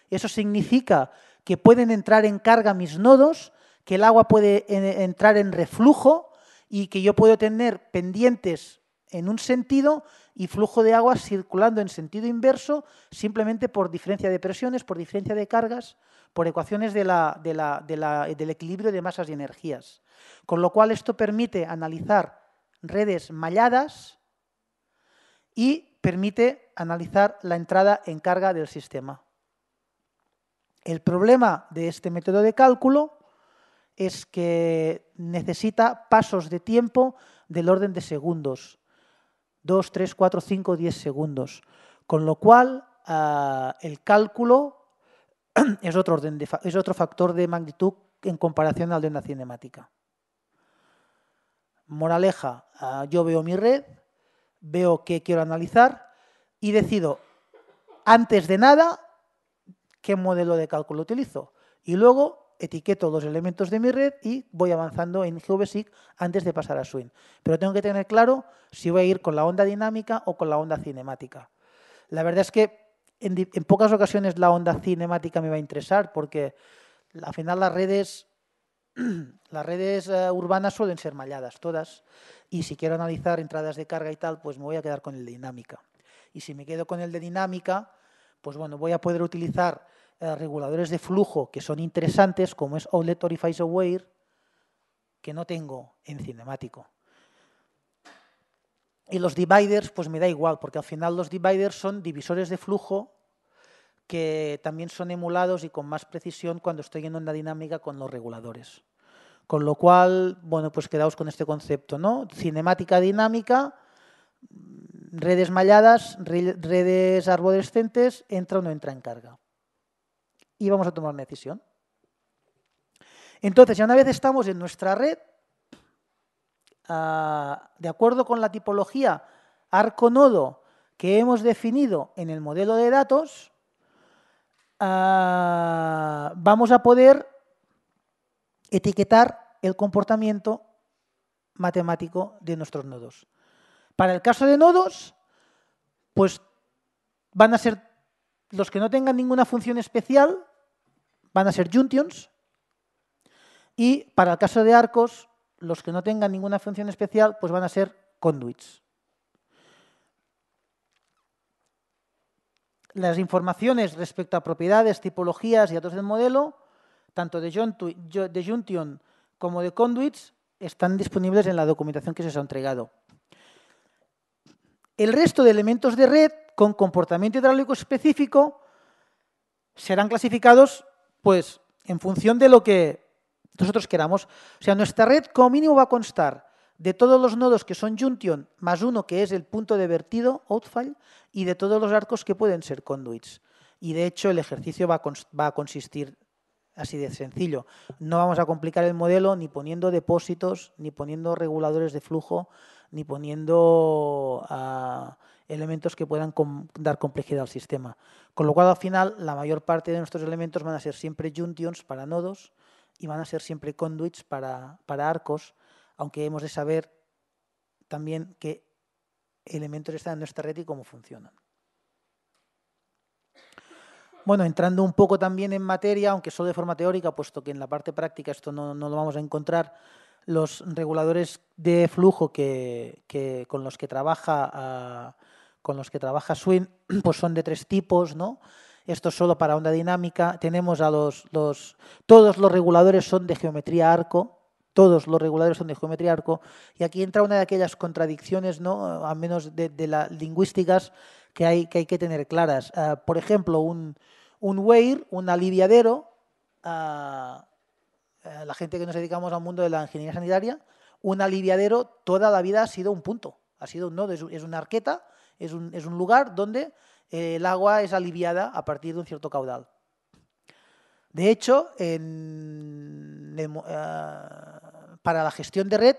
Eso significa que pueden entrar en carga mis nodos, que el agua puede entrar en reflujo y que yo puedo tener pendientes en un sentido y flujo de agua circulando en sentido inverso simplemente por diferencia de presiones, por diferencia de cargas, por ecuaciones del equilibrio de masas y energías. Con lo cual esto permite analizar redes malladas y permite analizar la entrada en carga del sistema. El problema de este método de cálculo es que necesita pasos de tiempo del orden de segundos. 2, 3, 4, 5, 10 segundos. Con lo cual, el cálculo es otro factor de magnitud en comparación al de una cinemática. Moraleja, yo veo mi red, veo qué quiero analizar y decido, antes de nada, qué modelo de cálculo utilizo. Y luego etiqueto los elementos de mi red y voy avanzando en GVSIC antes de pasar a Swing. Pero tengo que tener claro si voy a ir con la onda dinámica o con la onda cinemática. La verdad es que en pocas ocasiones la onda cinemática me va a interesar porque al final las redes urbanas suelen ser malladas todas y si quiero analizar entradas de carga y tal, pues me voy a quedar con el de dinámica. Y si me quedo con el de dinámica, pues bueno, voy a poder utilizar reguladores de flujo que son interesantes, como es outlet, orifice o wire, que no tengo en cinemático. Y los dividers, pues me da igual, porque al final los dividers son divisores de flujo que también son emulados y con más precisión cuando estoy en onda dinámica con los reguladores. Con lo cual, bueno, pues quedaos con este concepto, ¿no? Cinemática dinámica, redes malladas, redes arborescentes, entra o no entra en carga. Y vamos a tomar una decisión. Entonces, ya una vez estamos en nuestra red, de acuerdo con la tipología arco-nodo que hemos definido en el modelo de datos, vamos a poder etiquetar el comportamiento matemático de nuestros nodos. Para el caso de nodos, pues van a ser los que no tengan ninguna función especial, van a ser junctions, y para el caso de arcos, los que no tengan ninguna función especial, pues van a ser conduits. Las informaciones respecto a propiedades, tipologías y datos del modelo, tanto de junction como de conduits, están disponibles en la documentación que se os ha entregado. El resto de elementos de red con comportamiento hidráulico específico serán clasificados pues, en función de lo que nosotros queramos. O sea, nuestra red como mínimo va a constar de todos los nodos que son junction más uno que es el punto de vertido, outfall, y de todos los arcos que pueden ser conduits. Y de hecho el ejercicio va a consistir así de sencillo. No vamos a complicar el modelo ni poniendo depósitos, ni poniendo reguladores de flujo, ni poniendo elementos que puedan dar complejidad al sistema. Con lo cual, al final, la mayor parte de nuestros elementos van a ser siempre junctions para nodos y van a ser siempre conduits para arcos, aunque hemos de saber también qué elementos están en nuestra red y cómo funcionan. Bueno, entrando un poco también en materia, aunque solo de forma teórica, puesto que en la parte práctica esto no lo vamos a encontrar, los reguladores de flujo con los que trabaja Swing, pues son de 3 tipos, ¿no? Esto es solo para onda dinámica. Tenemos todos los reguladores son de geometría arco. Todos los reguladores son de geometría arco. Y aquí entra una de aquellas contradicciones, ¿no? Al menos de las lingüísticas, que hay que tener claras. Por ejemplo, un weir, un aliviadero, la gente que nos dedicamos al mundo de la ingeniería sanitaria, un aliviadero toda la vida ha sido un punto, ha sido un nodo, es una arqueta, es un lugar donde el agua es aliviada a partir de un cierto caudal. De hecho, para la gestión de red,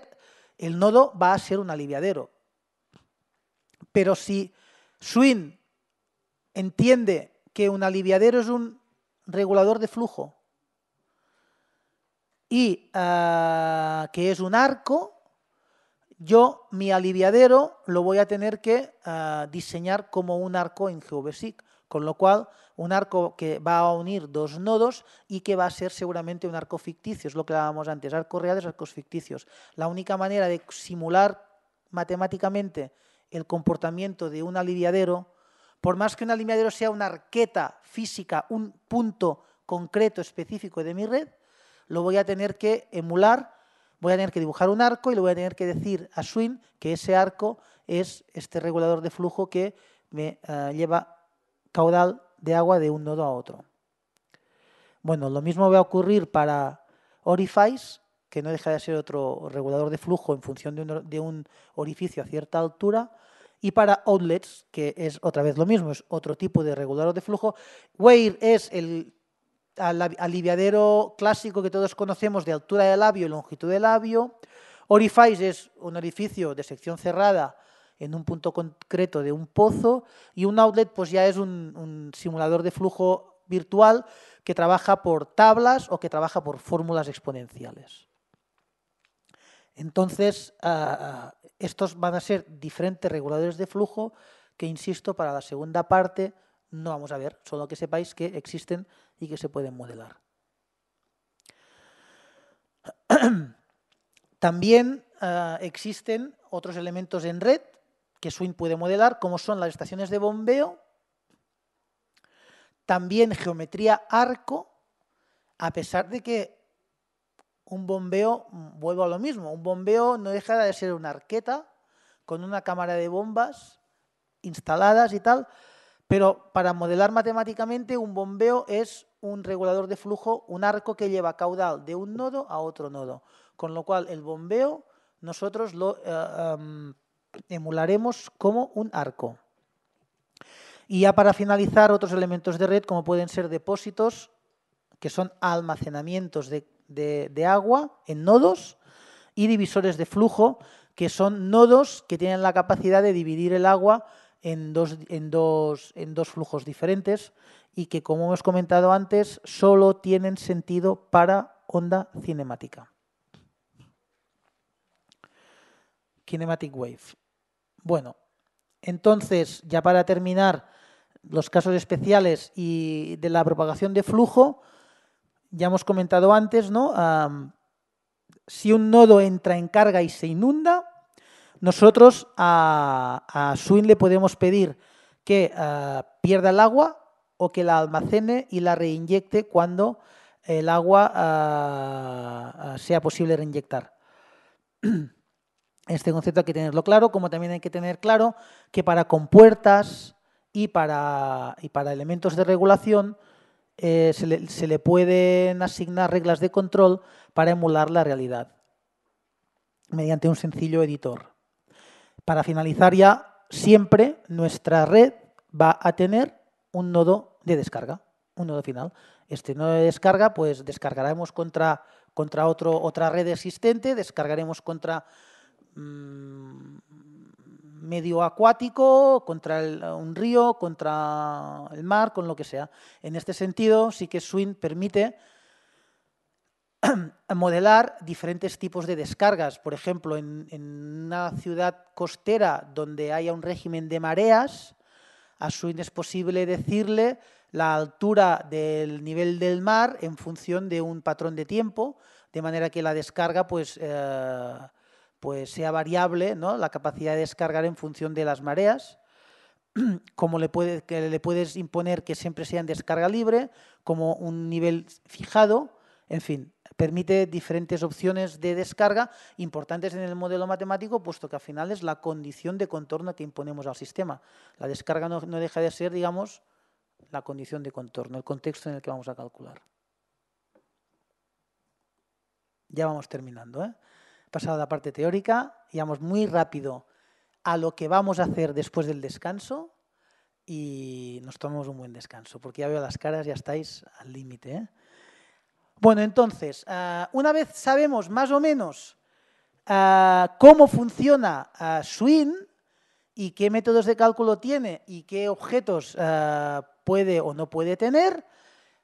el nodo va a ser un aliviadero. Pero si Swing entiende que un aliviadero es un regulador de flujo y que es un arco, yo mi aliviadero lo voy a tener que diseñar como un arco en GeoBasic, con lo cual un arco que va a unir 2 nodos y que va a ser seguramente un arco ficticio, es lo que hablábamos antes, arcos reales, arcos ficticios. La única manera de simular matemáticamente el comportamiento de un aliviadero, por más que un aliviadero sea una arqueta física, un punto concreto específico de mi red, lo voy a tener que emular, voy a tener que dibujar un arco y le voy a tener que decir a Swing que ese arco es este regulador de flujo que me lleva caudal de agua de un nodo a otro. Bueno, lo mismo va a ocurrir para Orifice, que no deja de ser otro regulador de flujo en función de un orificio a cierta altura, y para outlets, que es otra vez lo mismo, es otro tipo de regulador de flujo. Weir es el aliviadero clásico que todos conocemos de altura de labio y longitud de labio. Orifice es un orificio de sección cerrada en un punto concreto de un pozo, y un outlet pues ya es un simulador de flujo virtual que trabaja por tablas o que trabaja por fórmulas exponenciales. Entonces, estos van a ser diferentes reguladores de flujo que, insisto, para la segunda parte no vamos a ver, solo que sepáis que existen y que se pueden modelar. También existen otros elementos en red que Swing puede modelar, como son las estaciones de bombeo, también geometría arco, a pesar de que un bombeo, vuelvo a lo mismo, un bombeo no deja de ser una arqueta con una cámara de bombas instaladas y tal, pero para modelar matemáticamente un bombeo es un regulador de flujo, un arco que lleva caudal de un nodo a otro nodo, con lo cual el bombeo nosotros lo emularemos como un arco. Y ya para finalizar, otros elementos de red como pueden ser depósitos, que son almacenamientos de agua en nodos, y divisores de flujo, que son nodos que tienen la capacidad de dividir el agua en dos flujos diferentes y que, como hemos comentado antes, solo tienen sentido para onda cinemática. Kinematic Wave. Bueno, entonces, ya para terminar, los casos especiales y de la propagación de flujo, ya hemos comentado antes, ¿no? Si un nodo entra en carga y se inunda, nosotros a Swing le podemos pedir que pierda el agua o que la almacene y la reinyecte cuando el agua sea posible reinyectar. Este concepto hay que tenerlo claro, como también hay que tener claro que para compuertas y para elementos de regulación se le pueden asignar reglas de control para emular la realidad mediante un sencillo editor. Para finalizar ya, siempre nuestra red va a tener un nodo de descarga, un nodo final. Este nodo de descarga, pues descargaremos contra otra red existente, descargaremos contra medio acuático, contra un río, contra el mar, con lo que sea. En este sentido, sí que Swing permite modelar diferentes tipos de descargas. Por ejemplo, en una ciudad costera donde haya un régimen de mareas, a Swing es posible decirle la altura del nivel del mar en función de un patrón de tiempo, de manera que la descarga pues sea variable, ¿no? La capacidad de descargar en función de las mareas, como le puedes imponer que siempre sea en descarga libre, como un nivel fijado, en fin, permite diferentes opciones de descarga importantes en el modelo matemático, puesto que al final es la condición de contorno que imponemos al sistema. La descarga no deja de ser, digamos, la condición de contorno, el contexto en el que vamos a calcular. Ya vamos terminando, ¿eh? He pasado a la parte teórica y vamos muy rápido a lo que vamos a hacer después del descanso y nos tomamos un buen descanso, porque ya veo las caras, ya estáis al límite, ¿eh? Bueno, entonces, una vez sabemos más o menos cómo funciona Swing y qué métodos de cálculo tiene y qué objetos puede o no puede tener,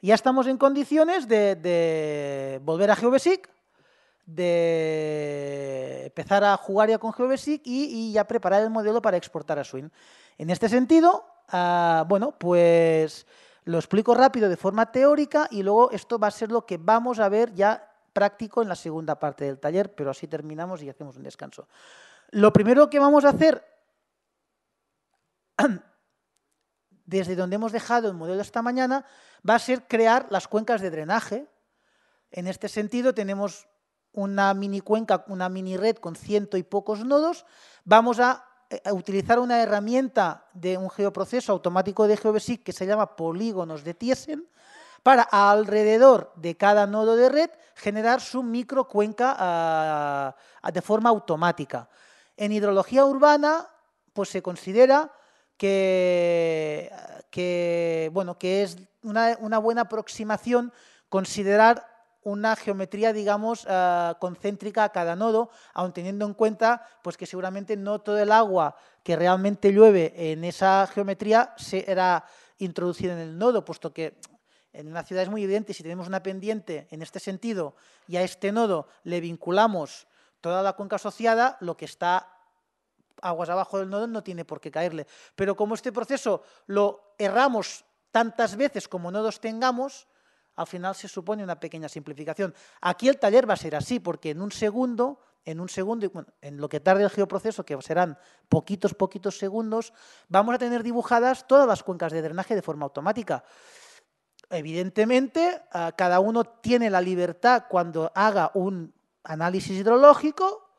ya estamos en condiciones de volver a GeoBasic, de empezar a jugar ya con GeoBasic y ya preparar el modelo para exportar a Swing. En este sentido, bueno, pues lo explico rápido de forma teórica y luego esto va a ser lo que vamos a ver ya práctico en la segunda parte del taller, pero así terminamos y hacemos un descanso. Lo primero que vamos a hacer, desde donde hemos dejado el modelo esta mañana, va a ser crear las cuencas de drenaje. En este sentido tenemos una mini cuenca, una mini red con 100 y pocos nodos. Vamos a utilizar una herramienta de un geoproceso automático de GeoBasic que se llama polígonos de Thiessen para alrededor de cada nodo de red generar su microcuenca de forma automática. En hidrología urbana, pues se considera que es una buena aproximación considerar una geometría, digamos, concéntrica a cada nodo, aun teniendo en cuenta pues, que seguramente no todo el agua que realmente llueve en esa geometría será introducida en el nodo, puesto que en una ciudad es muy evidente, si tenemos una pendiente en este sentido y a este nodo le vinculamos toda la cuenca asociada, lo que está aguas abajo del nodo no tiene por qué caerle. Pero como este proceso lo erramos tantas veces como nodos tengamos, al final se supone una pequeña simplificación. Aquí el taller va a ser así, porque en un segundo, bueno, en lo que tarde el geoproceso, que serán poquitos segundos, vamos a tener dibujadas todas las cuencas de drenaje de forma automática. Evidentemente, cada uno tiene la libertad cuando haga un análisis hidrológico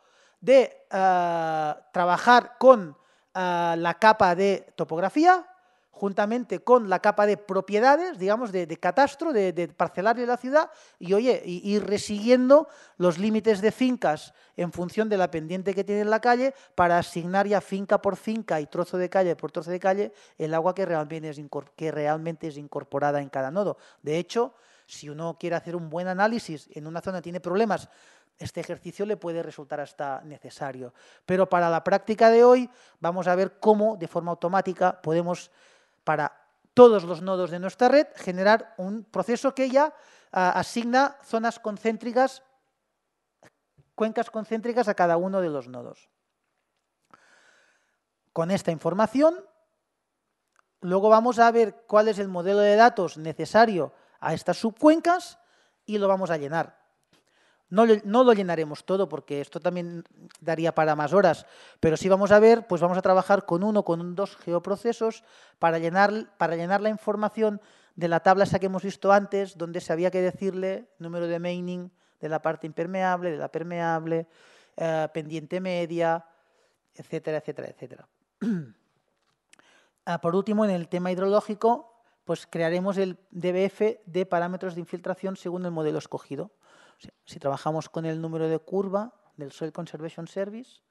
de trabajar con la capa de topografía, juntamente con la capa de propiedades, digamos, de catastro, de parcelario de la ciudad, y oye, ir resiguiendo los límites de fincas en función de la pendiente que tiene en la calle para asignar ya finca por finca y trozo de calle por trozo de calle el agua que realmente es incorporada en cada nodo. De hecho, si uno quiere hacer un buen análisis en una zona tiene problemas, este ejercicio le puede resultar hasta necesario. Pero para la práctica de hoy vamos a ver cómo de forma automática podemos, para todos los nodos de nuestra red, generar un proceso que ya asigna zonas concéntricas, cuencas concéntricas a cada uno de los nodos. Con esta información, luego vamos a ver cuál es el modelo de datos necesario a estas subcuencas y lo vamos a llenar. No lo llenaremos todo porque esto también daría para más horas, pero sí vamos a ver, pues vamos a trabajar con dos geoprocesos para llenar la información de la tabla esa que hemos visto antes, donde se había que decirle número de maining de la parte impermeable, de la permeable, pendiente media, etcétera, etcétera, etcétera. Por último, en el tema hidrológico, pues crearemos el DBF de parámetros de infiltración según el modelo escogido. O sea, si trabajamos con el número de curva del Soil Conservation Service,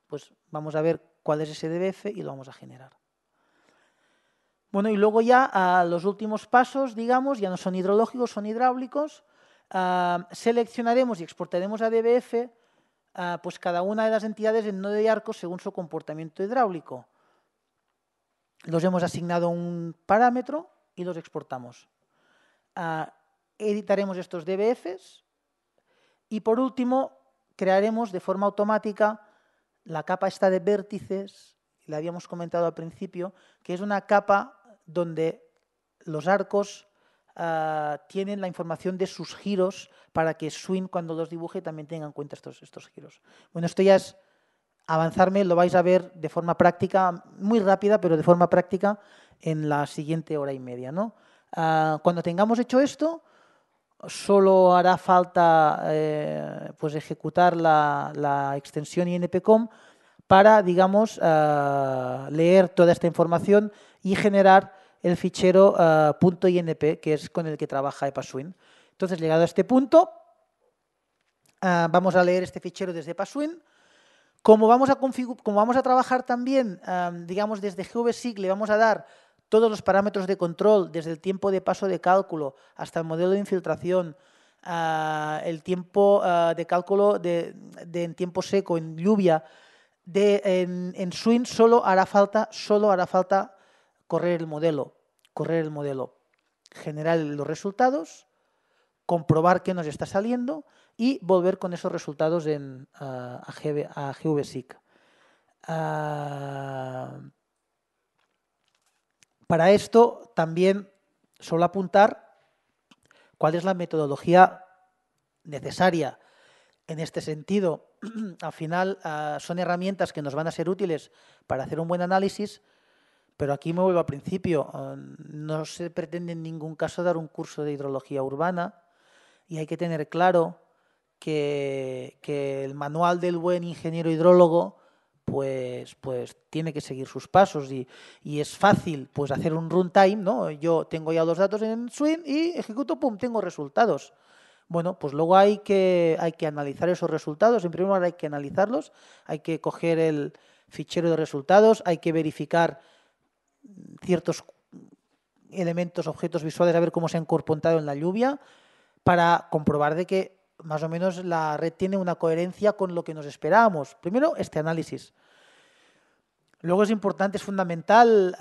pues vamos a ver cuál es ese DBF y lo vamos a generar. Bueno, y luego ya los últimos pasos, digamos, ya no son hidrológicos, son hidráulicos. Seleccionaremos y exportaremos a DBF pues cada una de las entidades en nodo y arco según su comportamiento hidráulico. Los hemos asignado un parámetro y los exportamos. Editaremos estos DBFs y, por último, crearemos de forma automática la capa esta de vértices, la habíamos comentado al principio, que es una capa donde los arcos tienen la información de sus giros para que Swing, cuando los dibuje, también tenga en cuenta estos giros. Bueno, esto ya es avanzarme, lo vais a ver de forma práctica, muy rápida, pero de forma práctica en la siguiente hora y media, ¿no? Cuando tengamos hecho esto, solo hará falta pues ejecutar la extensión INPCOM para, digamos, leer toda esta información y generar el fichero .inp, que es con el que trabaja EPASWIN. Entonces, llegado a este punto, vamos a leer este fichero desde EPASWIN. Como vamos a trabajar también, digamos, desde GVSIG, le vamos a dar todos los parámetros de control, desde el tiempo de paso de cálculo hasta el modelo de infiltración, el tiempo de cálculo en tiempo seco, en lluvia, en Swing solo hará falta correr el modelo, generar los resultados, comprobar qué nos está saliendo y volver con esos resultados a GVSIG. Para esto también solo apuntar cuál es la metodología necesaria en este sentido. Al final son herramientas que nos van a ser útiles para hacer un buen análisis, pero aquí me vuelvo al principio. No se pretende en ningún caso dar un curso de hidrología urbana y hay que tener claro que el manual del buen ingeniero hidrólogo pues tiene que seguir sus pasos y es fácil pues hacer un runtime, ¿no? Yo tengo ya los datos en Swing y ejecuto, pum, tengo resultados. Bueno, pues luego hay que analizar esos resultados. En primer lugar hay que analizarlos, hay que coger el fichero de resultados, hay que verificar ciertos elementos, objetos visuales, a ver cómo se han comportado en la lluvia, para comprobar de que más o menos la red tiene una coherencia con lo que nos esperábamos. Primero, este análisis. Luego es importante, es fundamental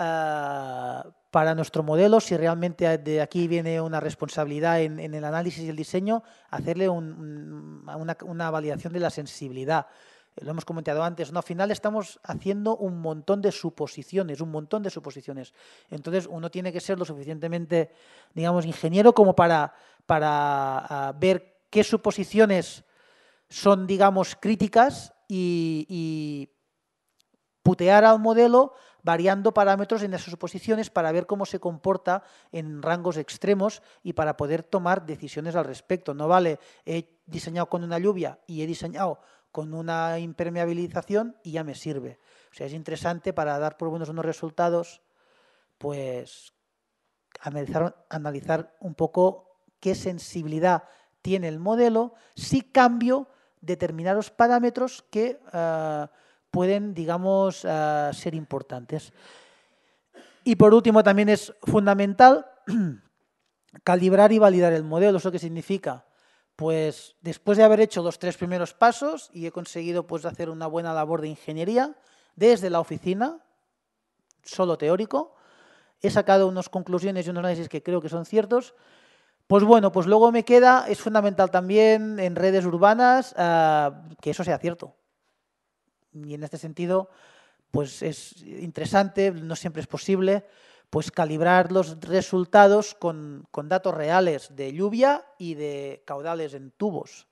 para nuestro modelo, si realmente de aquí viene una responsabilidad en el análisis y el diseño, hacerle una validación de la sensibilidad. Lo hemos comentado antes, ¿no? Al final estamos haciendo un montón de suposiciones. Entonces, uno tiene que ser lo suficientemente, digamos, ingeniero como para ver qué suposiciones son, digamos, críticas y putear al modelo variando parámetros en esas suposiciones para ver cómo se comporta en rangos extremos y para poder tomar decisiones al respecto. No vale, he diseñado con una lluvia y he diseñado con una impermeabilización y ya me sirve. O sea, es interesante para dar por buenos unos resultados, pues analizar un poco qué sensibilidad tiene el modelo si cambio determinados parámetros que pueden, digamos, ser importantes. Y por último, también es fundamental calibrar y validar el modelo. ¿Eso qué significa? Pues después de haber hecho los 3 primeros pasos y he conseguido pues hacer una buena labor de ingeniería desde la oficina, solo teórico, he sacado unas conclusiones y unos análisis que creo que son ciertos. Pues bueno, pues luego me queda, es fundamental también en redes urbanas que eso sea cierto. Y en este sentido, pues es interesante, no siempre es posible, pues calibrar los resultados con datos reales de lluvia y de caudales en tubos.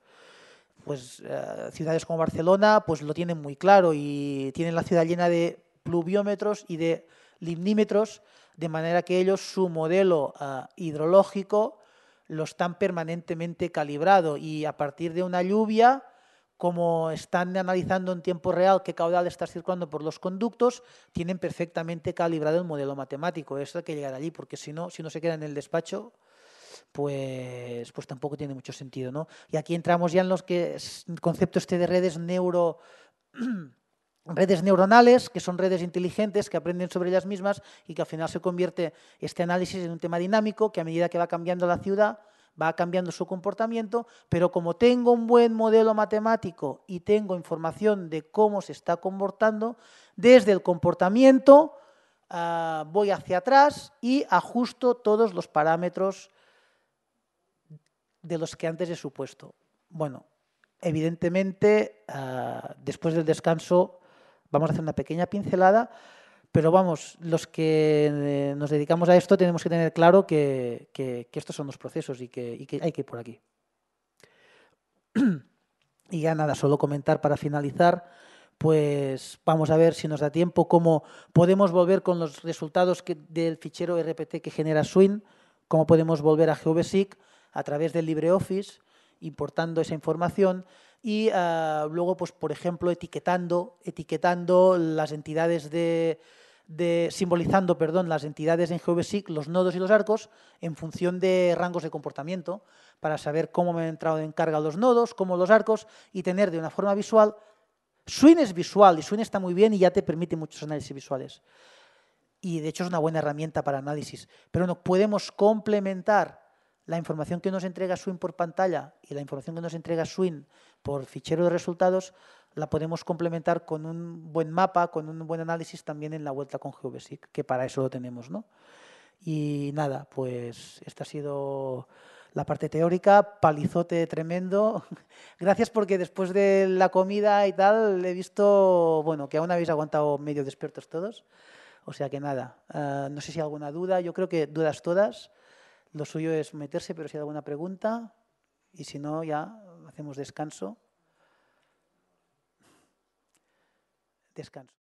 Pues ciudades como Barcelona pues lo tienen muy claro y tienen la ciudad llena de pluviómetros y de limnímetros, de manera que ellos su modelo hidrológico lo están permanentemente calibrado y a partir de una lluvia, como están analizando en tiempo real qué caudal está circulando por los conductos, tienen perfectamente calibrado el modelo matemático. Eso hay que llegar allí, porque si no se queda en el despacho, pues tampoco tiene mucho sentido, ¿no? Y aquí entramos ya en los que el concepto de redes redes neuronales, que son redes inteligentes que aprenden sobre ellas mismas y que al final se convierte este análisis en un tema dinámico que a medida que va cambiando la ciudad va cambiando su comportamiento, pero como tengo un buen modelo matemático y tengo información de cómo se está comportando, desde el comportamiento voy hacia atrás y ajusto todos los parámetros de los que antes he supuesto. Bueno, evidentemente, después del descanso vamos a hacer una pequeña pincelada, pero vamos, los que nos dedicamos a esto tenemos que tener claro que estos son los procesos y que hay que ir por aquí. Y ya nada, solo comentar para finalizar, pues vamos a ver si nos da tiempo cómo podemos volver con los resultados del fichero RPT que genera Swin, cómo podemos volver a GeoBasic a través del LibreOffice, importando esa información y luego, pues por ejemplo, etiquetando las entidades simbolizando, perdón, las entidades en GeoBasic, los nodos y los arcos, en función de rangos de comportamiento, para saber cómo me han entrado en carga los nodos, cómo los arcos, y tener de una forma visual. Swin es visual y Swin está muy bien y ya te permite muchos análisis visuales. Y de hecho es una buena herramienta para análisis. Pero no podemos complementar la información que nos entrega Swin por pantalla y la información que nos entrega Swin por fichero de resultados, la podemos complementar con un buen mapa, con un buen análisis también en la vuelta con GeoBasic, que para eso lo tenemos, ¿no? Y nada, pues esta ha sido la parte teórica, palizote tremendo. Gracias porque después de la comida y tal he visto, bueno, que aún habéis aguantado medio despiertos todos. O sea que nada, no sé si hay alguna duda, yo creo que dudas todas. Lo suyo es meterse, pero si hay alguna pregunta, y si no, ya hacemos descanso. Descanso.